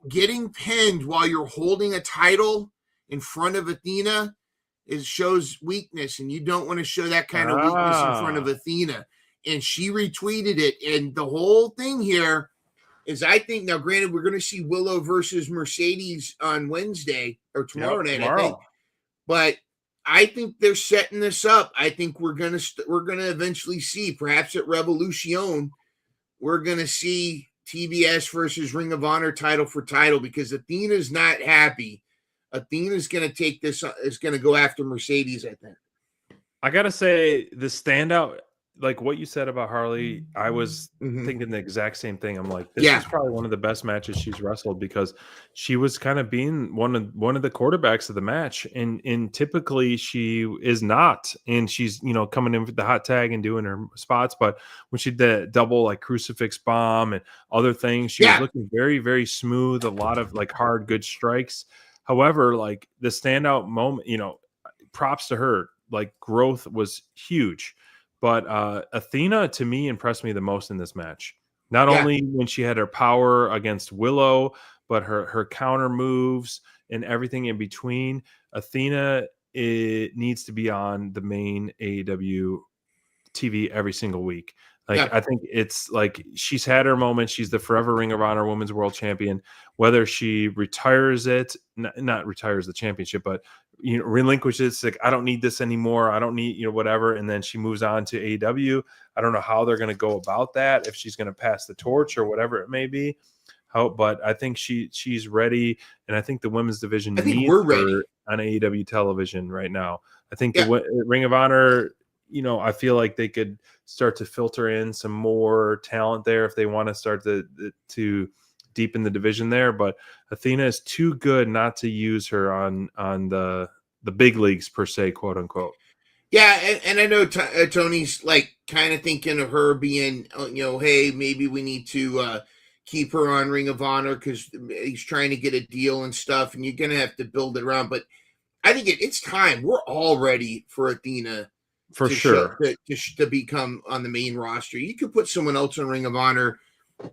getting pinned while you're holding a title in front of Athena shows weakness, and you don't want to show that kind of weakness in front of Athena. And she retweeted it. And the whole thing here is, I think, now granted, we're going to see Willow versus Mercedes on Wednesday or tomorrow night, I think. But I think they're setting this up. I think we're going to eventually see, perhaps at Revolution, we're going to see TBS versus Ring of Honor title for title, because Athena's not happy. Athena's going to take this, is going to go after Mercedes, I think. I got to say, the standout, like what you said about Harley, I was thinking the exact same thing. I'm like, this is probably one of the best matches she's wrestled, because she was kind of being one of the quarterbacks of the match, and typically she is not, and she's coming in with the hot tag and doing her spots. But when she did that double like crucifix bomb and other things, she was looking very, very smooth. A lot of like hard, good strikes. However, like the standout moment, props to her. Like growth was huge. But Athena, to me, impressed me the most in this match. Not only when she had her power against Willow, but her counter moves and everything in between. Athena, it needs to be on the main AEW TV every single week. I think it's like she's had her moment. She's the forever Ring of Honor Women's World Champion. Whether she retires it, not retires the championship, but relinquishes, like, I don't need this anymore. I don't need, whatever. And then she moves on to AEW. I don't know how they're going to go about that, if she's going to pass the torch or whatever it may be. But I think she's ready. And I think the women's division needs her on AEW television right now. I think the Ring of Honor, I feel like they could start to filter in some more talent there if they want to start to deepen the division there. But Athena is too good not to use her on the big leagues per se, quote unquote. Yeah, and I know Tony's like kind of thinking of her being, hey, maybe we need to keep her on Ring of Honor because he's trying to get a deal and stuff, and you're going to have to build it around. But I think it's time. We're all ready for Athena for sure to become on the main roster. You could put someone else on Ring of Honor.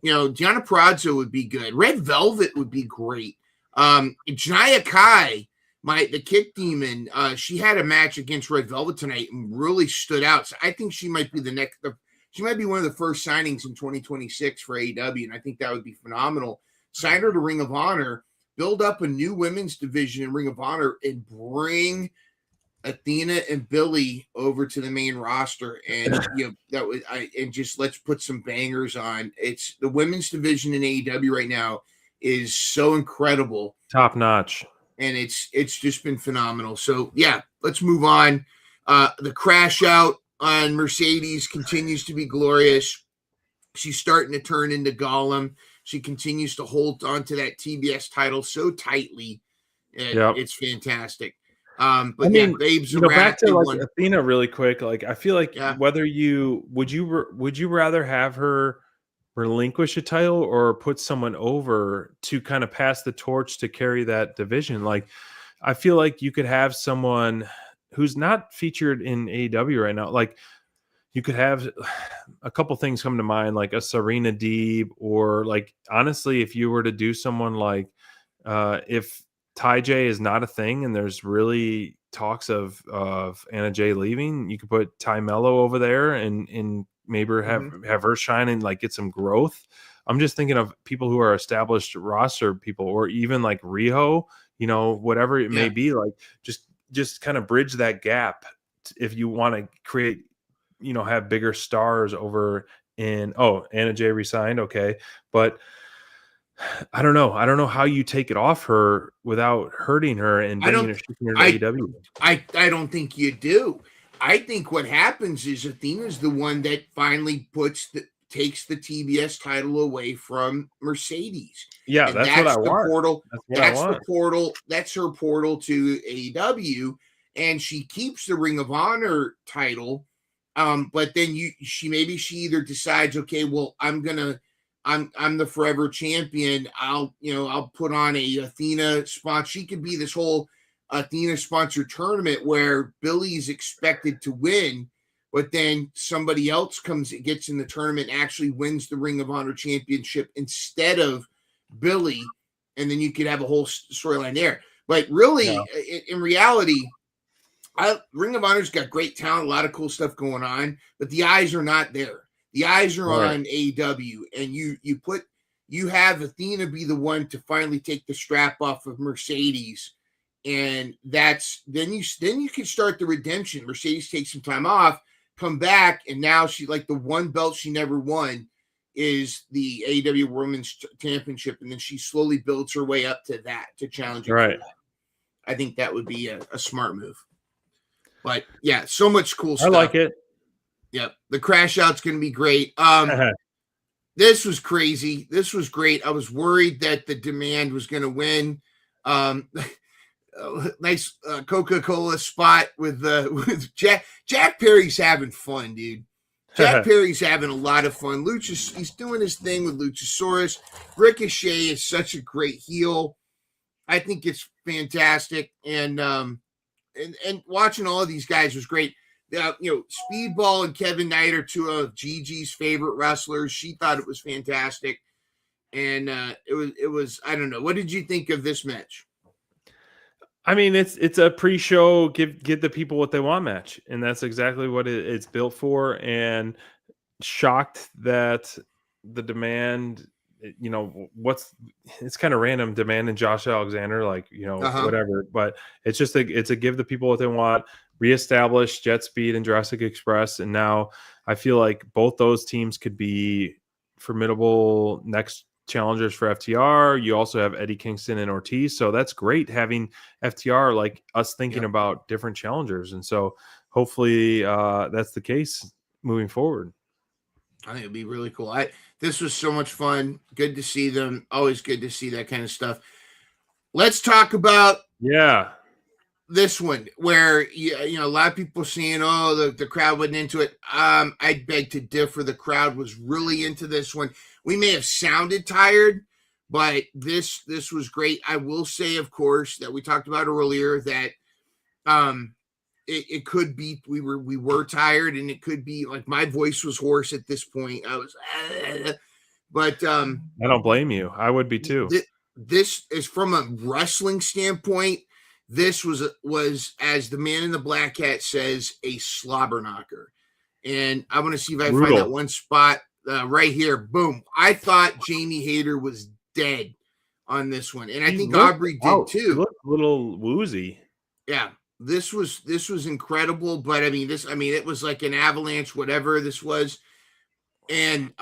Deonna Purrazzo would be good. Red Velvet would be great. Janaya Kai, the Kick Demon, she had a match against Red Velvet tonight and really stood out. So I think she might be she might be one of the first signings in 2026 for AEW, and I think that would be phenomenal. Sign her to Ring of Honor, build up a new women's division in Ring of Honor, and bring Athena and Billy over to the main roster, and just let's put some bangers on. It's the women's division in AEW right now is so incredible, top notch, and it's just been phenomenal. So let's move on. The crash out on Mercedes continues to be glorious. She's starting to turn into Gollum. She continues to hold on to that TBS title so tightly. It's fantastic. But Babes back to like Athena really quick. Like I feel like whether would you rather have her relinquish a title or put someone over to kind of pass the torch to carry that division? Like I feel like you could have someone who's not featured in AEW right now. Like you could have a couple things come to mind, like a Serena Deeb, or like honestly, if you were to do someone like if Ty J is not a thing and there's really talks of Anna Jay leaving, you could put Ty Mello over there and maybe have her shine and like get some growth. I'm just thinking of people who are established roster people, or even like Riho, whatever it may be, like just kind of bridge that gap if you want to create, have bigger stars over in, Anna Jay resigned. Okay. But I don't know. I don't know how you take it off her without hurting her and bringing her to AEW. I don't think you do. I think what happens is Athena's the one that finally takes the TBS title away from Mercedes. Yeah, that's what I want. Portal. That's the portal. That's her portal to AEW, and she keeps the Ring of Honor title. But then she either decides, okay, well, I'm the forever champion. I'll put on a Athena spot. She could be this whole Athena sponsored tournament where Billy's expected to win, but then somebody else gets in the tournament, actually wins the Ring of Honor championship instead of Billy, and then you could have a whole storyline there. But really, in reality, Ring of Honor's got great talent, a lot of cool stuff going on, but the eyes are not there. The eyes are on AEW, and you have Athena be the one to finally take the strap off of Mercedes, and then you can start the redemption. Mercedes takes some time off, come back, and now she, like, the one belt she never won is the AEW Women's Championship, and then she slowly builds her way up to challenging. Right. I think that would be a smart move. But yeah, so much cool stuff. I like it. Yep. The crash out's going to be great. This was crazy. This was great. I was worried that the Demand was going to win. Nice Coca-Cola spot with Jack. Jack Perry's having fun, dude. Jack Perry's having a lot of fun. He's doing his thing with Luchasaurus. Ricochet is such a great heel. I think it's fantastic. And watching all of these guys was great. Speedball and Kevin Knight are two of Gigi's favorite wrestlers. She thought it was fantastic. And it was, I don't know. What did you think of this match? I mean, it's a pre-show, give the people what they want match, and that's exactly what it's built for. And shocked that the Demand, it's kind of random, Demand and Josh Alexander, whatever. But it's just it's a give the people what they want. Reestablish Jet Speed and Jurassic Express, and now I feel like both those teams could be formidable next challengers for FTR. You also have Eddie Kingston and Ortiz, so that's great having FTR, like us, thinking about different challengers, and so hopefully that's the case moving forward. I think it'd be really cool. This was so much fun. Good to see them. Always good to see that kind of stuff. Let's talk about this one, where a lot of people saying, the crowd wasn't into it. I beg to differ. The crowd was really into this one. We may have sounded tired, but this was great. I will say, of course, that we talked about earlier that it could be we were tired, and it could be like my voice was hoarse at this point. I was, but I don't blame you. I would be too. This is from a wrestling standpoint. This was, as the man in the black hat says, a slobber knocker. And I want to see if I find that one spot right here. Boom. I thought Jamie Hayter was dead on this one. And I think Aubrey did too. Looked a little woozy. Yeah. This was incredible. But it was like an avalanche, whatever this was. And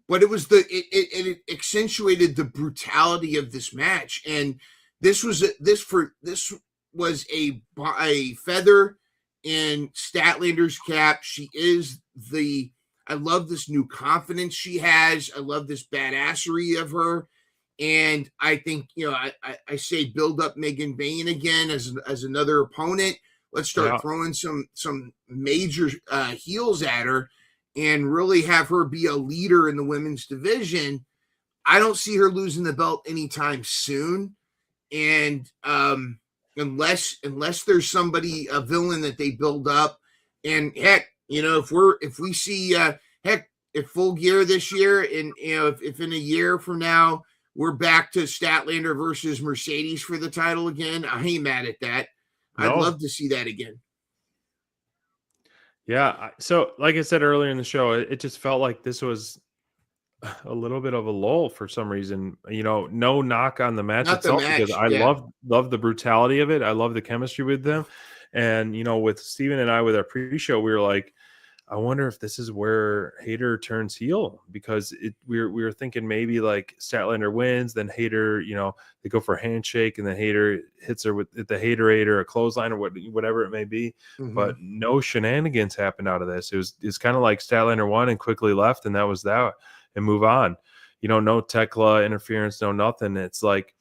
but it was it accentuated the brutality of this match. And this was a feather in Statlander's cap. She is I love this new confidence she has. I love this badassery of her. And I think, I say build up Megan Bayne again as another opponent. Let's start throwing some major heels at her and really have her be a leader in the women's division. I don't see her losing the belt anytime soon. And, unless there's somebody, a villain that they build up. And heck, if we see if Full Gear this year, and if in a year from now we're back to Statlander versus Mercedes for the title again, I ain't mad at that. No. I'd love to see that again. Yeah. So, like I said earlier in the show, it just felt like this was a little bit of a lull for some reason. No knock on the match itself, because I love the brutality of it. I love the chemistry with them. And, with Steven and I, with our pre-show, we were like, I wonder if this is where Hayter turns heel, because we were thinking maybe like Statlander wins, then Hayter, they go for a handshake, and then Hayter hits her with the Haterade or a clothesline or whatever it may be. Mm-hmm. But no shenanigans happened out of this. It's kind of like Statlander won and quickly left, and that was that, and move on. No Tekla interference, no nothing. It's like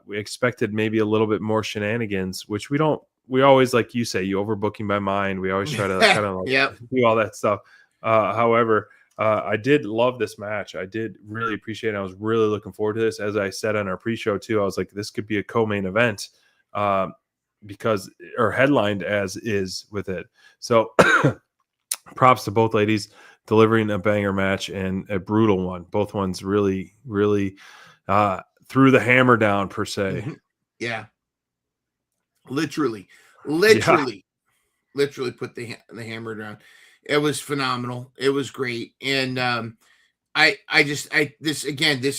we expected maybe a little bit more shenanigans, which we don't. We always, like you say, you overbooking by mind. We always try to kind of do all that stuff. However, I did love this match. I did really appreciate it. I was really looking forward to this. As I said on our pre-show too, I was like, this could be a co-main event because, or headlined as is with it. So props to both ladies delivering a banger match and a brutal one. Both ones really, really threw the hammer down per se. Yeah. Literally put the hammer down. It was phenomenal. It was great. And this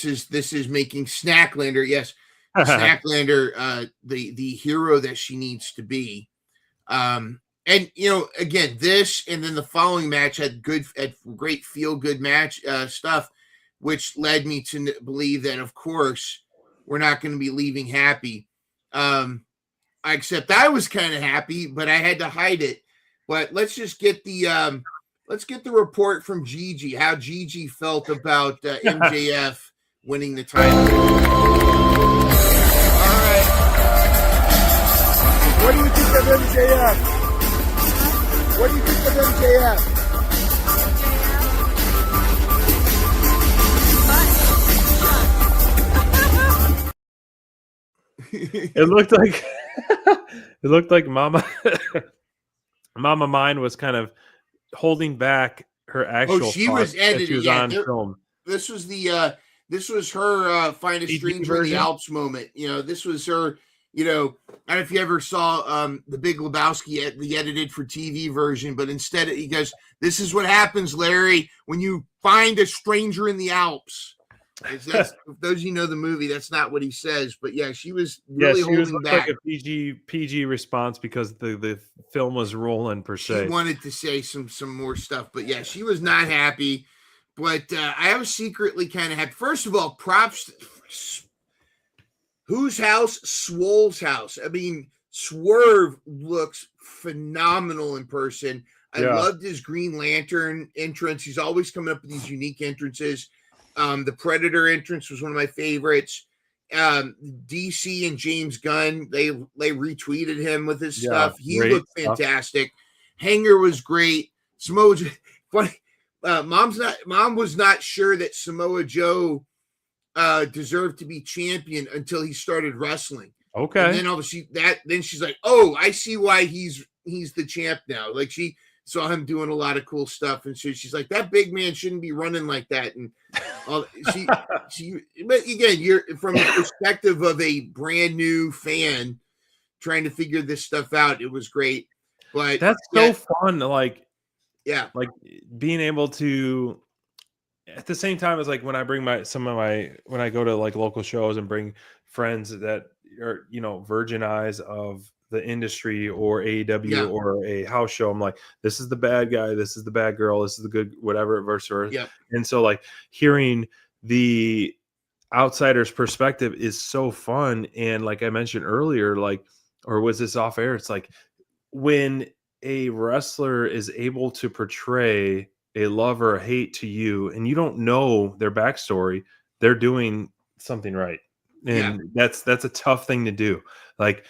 is making Snacklander, yes, Snacklander the hero that she needs to be. And again, this and then the following match had great feel good match stuff, which led me to believe that, of course, we're not going to be leaving happy. Except I was kind of happy, but I had to hide it. But let's just get the report from Gigi, how Gigi felt about MJF winning the title. All right. What do you think of MJF? What do you think of MJF? It looked like Mama Mine was kind of holding back her actual. She was editing. She was on film. This was her finest stranger in the Alps moment. This was her. I don't know if you ever saw the Big Lebowski, the edited for TV version, but instead he goes, "This is what happens, Larry, when you find a stranger in the Alps." If those the movie, that's not what he says, but yeah, she was really holding back. Like a PG response because the film was rolling per se. She wanted to say some more stuff, but yeah, she was not happy. But I was secretly kind of happy. First of all, props. Whose house? Swole's house. I mean, Swerve looks phenomenal in person. I loved his Green Lantern entrance. He's always coming up with these unique entrances. The Predator entrance was one of my favorites. DC and James Gunn, they retweeted him with his stuff. He looked fantastic. Hanger was great. Samoa Joe, funny. Mom was not sure that Samoa Joe deserved to be champion until he started wrestling. Okay. And then obviously then she's like, oh, I see why he's the champ now. Like she saw him doing a lot of cool stuff, and so she's like, that big man shouldn't be running like that. And but again, you're from the perspective of a brand new fan trying to figure this stuff out. It was great, but that's so fun. Like being able to, at the same time as like when I bring when I go to like local shows and bring friends that are virgin eyes of the industry or AEW or a house show, I'm like, this is the bad guy, this is the bad girl, this is the good whatever versus. Yeah. And so like hearing the outsider's perspective is so fun. And like I mentioned earlier, like, or was this off air? It's like when a wrestler is able to portray a love or a hate to you and you don't know their backstory, they're doing something right. And that's a tough thing to do. Like,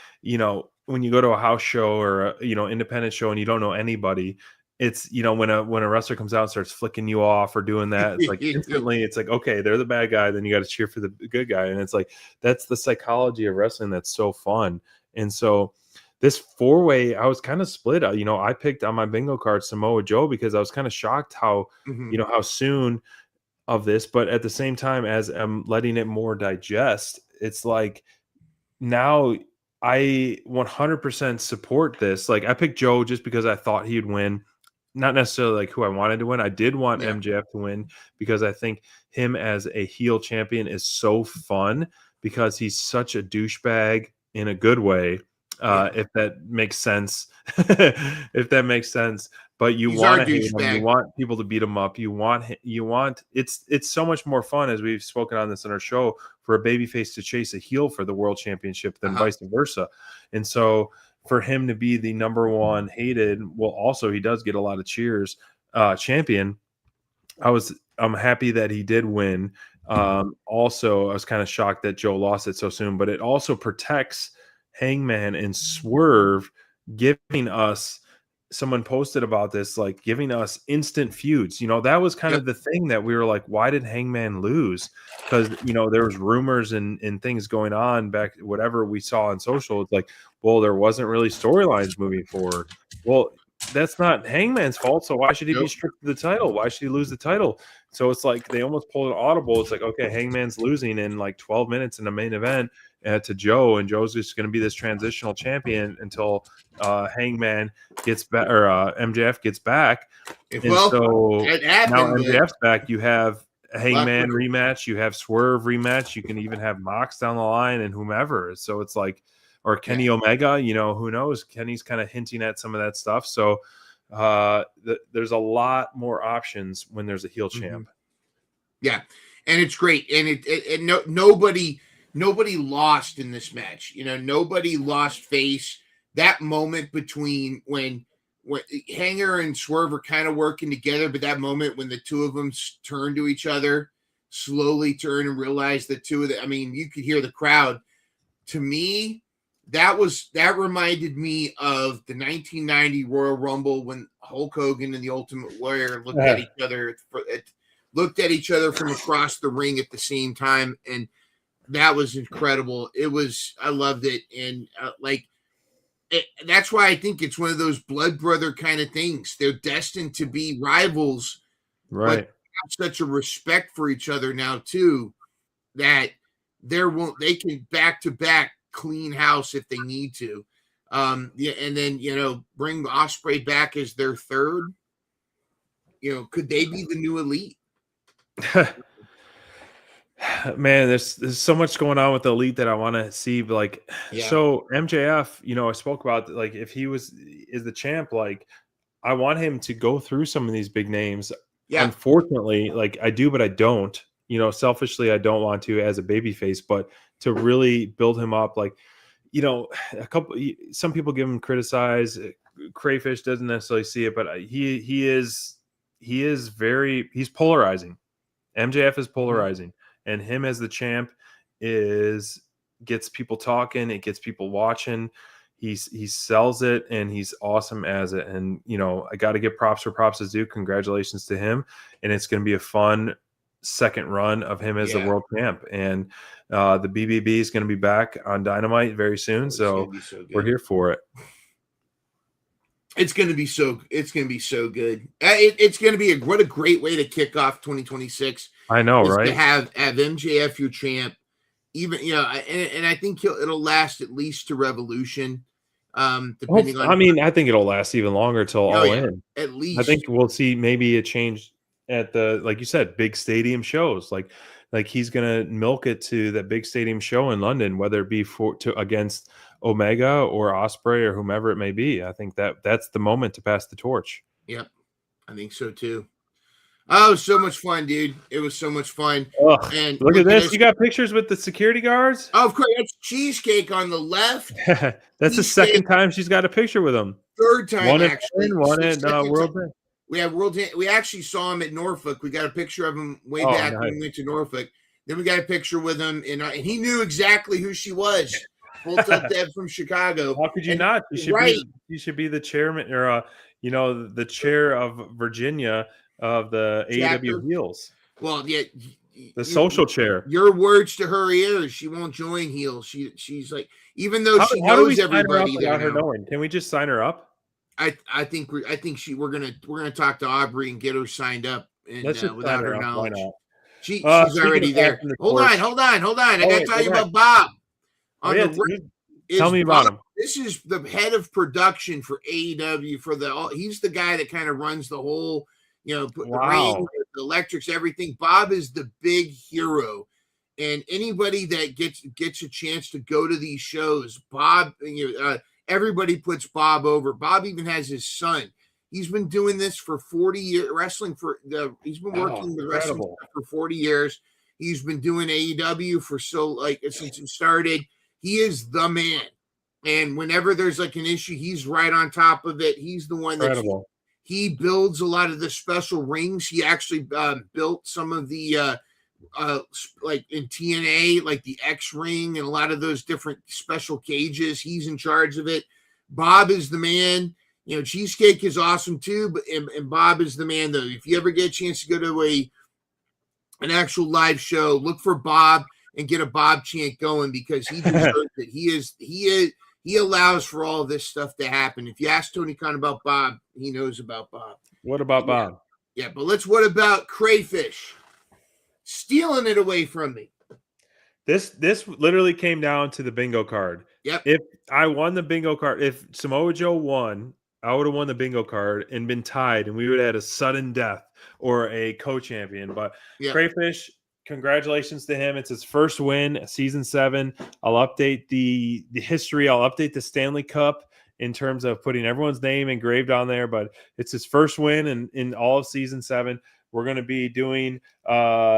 when you go to a house show or a, independent show and you don't know anybody, it's, when a wrestler comes out and starts flicking you off or doing that, it's like instantly it's like, okay, they're the bad guy. Then you got to cheer for the good guy. And it's like, that's the psychology of wrestling. That's so fun. And so this 4-way, I was kind of split. I picked on my bingo card Samoa Joe because I was kind of shocked how, how soon of this, but at the same time, as I'm letting it more digest, it's like now I 100% support this. Like I picked Joe just because I thought he'd win, not necessarily like who I wanted to win. I did want MJF to win because I think him as a heel champion is so fun because he's such a douchebag in a good way. If that makes sense, if that makes sense, but you want to hate him, you want people to beat him up. You want it's so much more fun, as we've spoken on this in our show, for a babyface to chase a heel for the world championship than vice versa. And so for him to be the number one hated, well, also he does get a lot of cheers, champion. I'm happy that he did win. Also, I was kind of shocked that Joe lost it so soon, but it also protects Hangman and Swerve, giving us, someone posted about this, like giving us instant feuds. That was kind of the thing that we were like, why did Hangman lose? Because there was rumors and things going on back, whatever we saw on social. It's like, well, there wasn't really storylines moving forward. Well, that's not Hangman's fault. So why should he be stripped of the title? Why should he lose the title? So it's like they almost pulled an audible. It's like, okay, Hangman's losing in like 12 minutes in the main event to Joe, and Joe's just going to be this transitional champion until Hangman gets back, or MJF gets back. So now MJF's back. You have Hangman rematch, you have Swerve rematch, you can even have Mox down the line and whomever. So it's like, or Kenny Omega, who knows? Kenny's kind of hinting at some of that stuff. So there's a lot more options when there's a heel champ. Yeah, and it's great, and nobody lost in this match. Nobody lost face. That moment between when Hanger and Swerve are kind of working together, but that moment when the two of them turn to each other, slowly turn and realize the two of them. I mean, you could hear the crowd. To me, that reminded me of the 1990 Royal Rumble when Hulk Hogan and the Ultimate Warrior looked at each other from across the ring at the same time, and that was incredible. I loved it, and that's why I think it's one of those blood brother kind of things. They're destined to be rivals, right? But have such a respect for each other now too that they can back to back clean house if they need to. And then bring Ospreay back as their third. Could they be the new Elite? Man, there's so much going on with the Elite that I want to see. Like, so MJF, I spoke about, like, if he is the champ, like, I want him to go through some of these big names. Yeah. Unfortunately, like, I do, but I don't. Selfishly, I don't want to as a babyface, but to really build him up, like, some people give him criticize. Crayfish doesn't necessarily see it, but he's polarizing. MJF is polarizing. And him as the champ gets people talking. It gets people watching. He sells it, and he's awesome as it. And I got to give props where props is due. Congratulations to him. And it's going to be a fun second run of him as the world champ. And the BBB is going to be back on Dynamite very soon. So we're here for it. It's going to be so good. It's going to be what a great way to kick off 2026. I know, right? To have MJF your champ, even and I think it'll last at least to Revolution. Depending on, I think it'll last even longer till All In. At least I think we'll see maybe a change at the, like you said, big stadium shows. Like he's gonna milk it to that big stadium show in London, whether it be against Omega or Ospreay or whomever it may be. I think that's the moment to pass the torch. Yep, I think so too. Oh, so much fun, dude. It was so much fun. Ugh, and look at this. You got pictures with the security guards? Oh, of course. That's Cheesecake on the left. That's the second time she's got a picture with him. Third time, one actually. One at World Day. We have we actually saw him at Norfolk. We got a picture of him way back when we went to Norfolk. Then we got a picture with him, and he knew exactly who she was. Full up Deb from Chicago. How could you not? You should be the chairman, or the chair of Virginia of the AEW Heels. Well, yeah, The social chair. Your words to her ears. She won't join heel. She's like, even though she How do we knows sign her up everybody there without her now. knowing? Can we just sign her up? I think we're gonna talk to Aubrey and get her signed up, and Let's just without sign her up. Why knowledge. not? She's Speaking already of there. passing the Hold torch- on. I gotta wait, tell you go about Bob. Oh, yeah, tell me about him. This is the head of production for AEW he's the guy that kind of runs the whole, put the ring, the electrics, everything. Bob is the big hero, and anybody that gets a chance to go to these shows, Bob, everybody puts Bob over. Bob even has his son. He's been doing this for 40 years, he's been working with wrestling for 40 years. He's been doing AEW since he started. He is the man. And whenever there's like an issue, he's right on top of it. He's the one that he builds a lot of the special rings. He actually built some of the like in TNA, like the X ring and a lot of those different special cages. He's in charge of it. Bob is the man. Cheesecake is awesome too, but and Bob is the man though. If you ever get a chance to go to an actual live show, look for Bob and get a Bob chant going, because he deserves it. He allows for all this stuff to happen. If you ask Tony Khan about Bob, he knows about Bob. What about Bob? Yeah, but what about Crayfish stealing it away from me? This literally came down to the bingo card. Yep. If I won the bingo card, if Samoa Joe won, I would have won the bingo card and been tied, and we would have had a sudden death or a co-champion. But Crayfish, congratulations to him. It's his first win, season 7. I'll update the history. I'll update the Stanley Cup in terms of putting everyone's name engraved on there, but it's his first win in all of season 7. We're going to be doing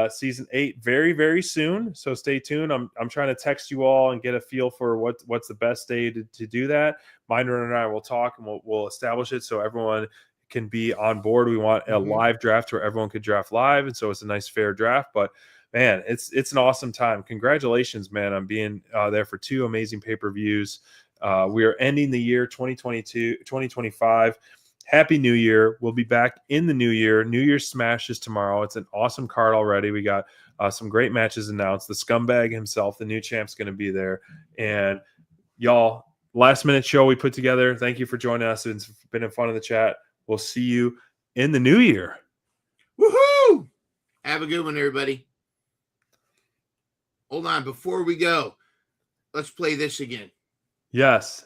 season 8 very, very soon. So stay tuned. I'm trying to text you all and get a feel for what's the best day to do that. Mindrunner and I will talk, and we'll establish it so everyone can be on board. We want a live draft where everyone could draft live, and so it's a nice fair draft. But man, it's an awesome time. Congratulations, man, on being there for 2 amazing pay-per-views. We are ending the year 2025. Happy New Year. We'll be back in the new year. New Year's Smash is tomorrow. It's an awesome card already. We got some great matches announced. The Scumbag himself, the new champ's going to be there. And y'all, last minute show we put together. Thank you for joining us. It's been fun in the chat. We'll see you in the new year. Woohoo! Have a good one, everybody. Hold on. Before we go, let's play this again. Yes.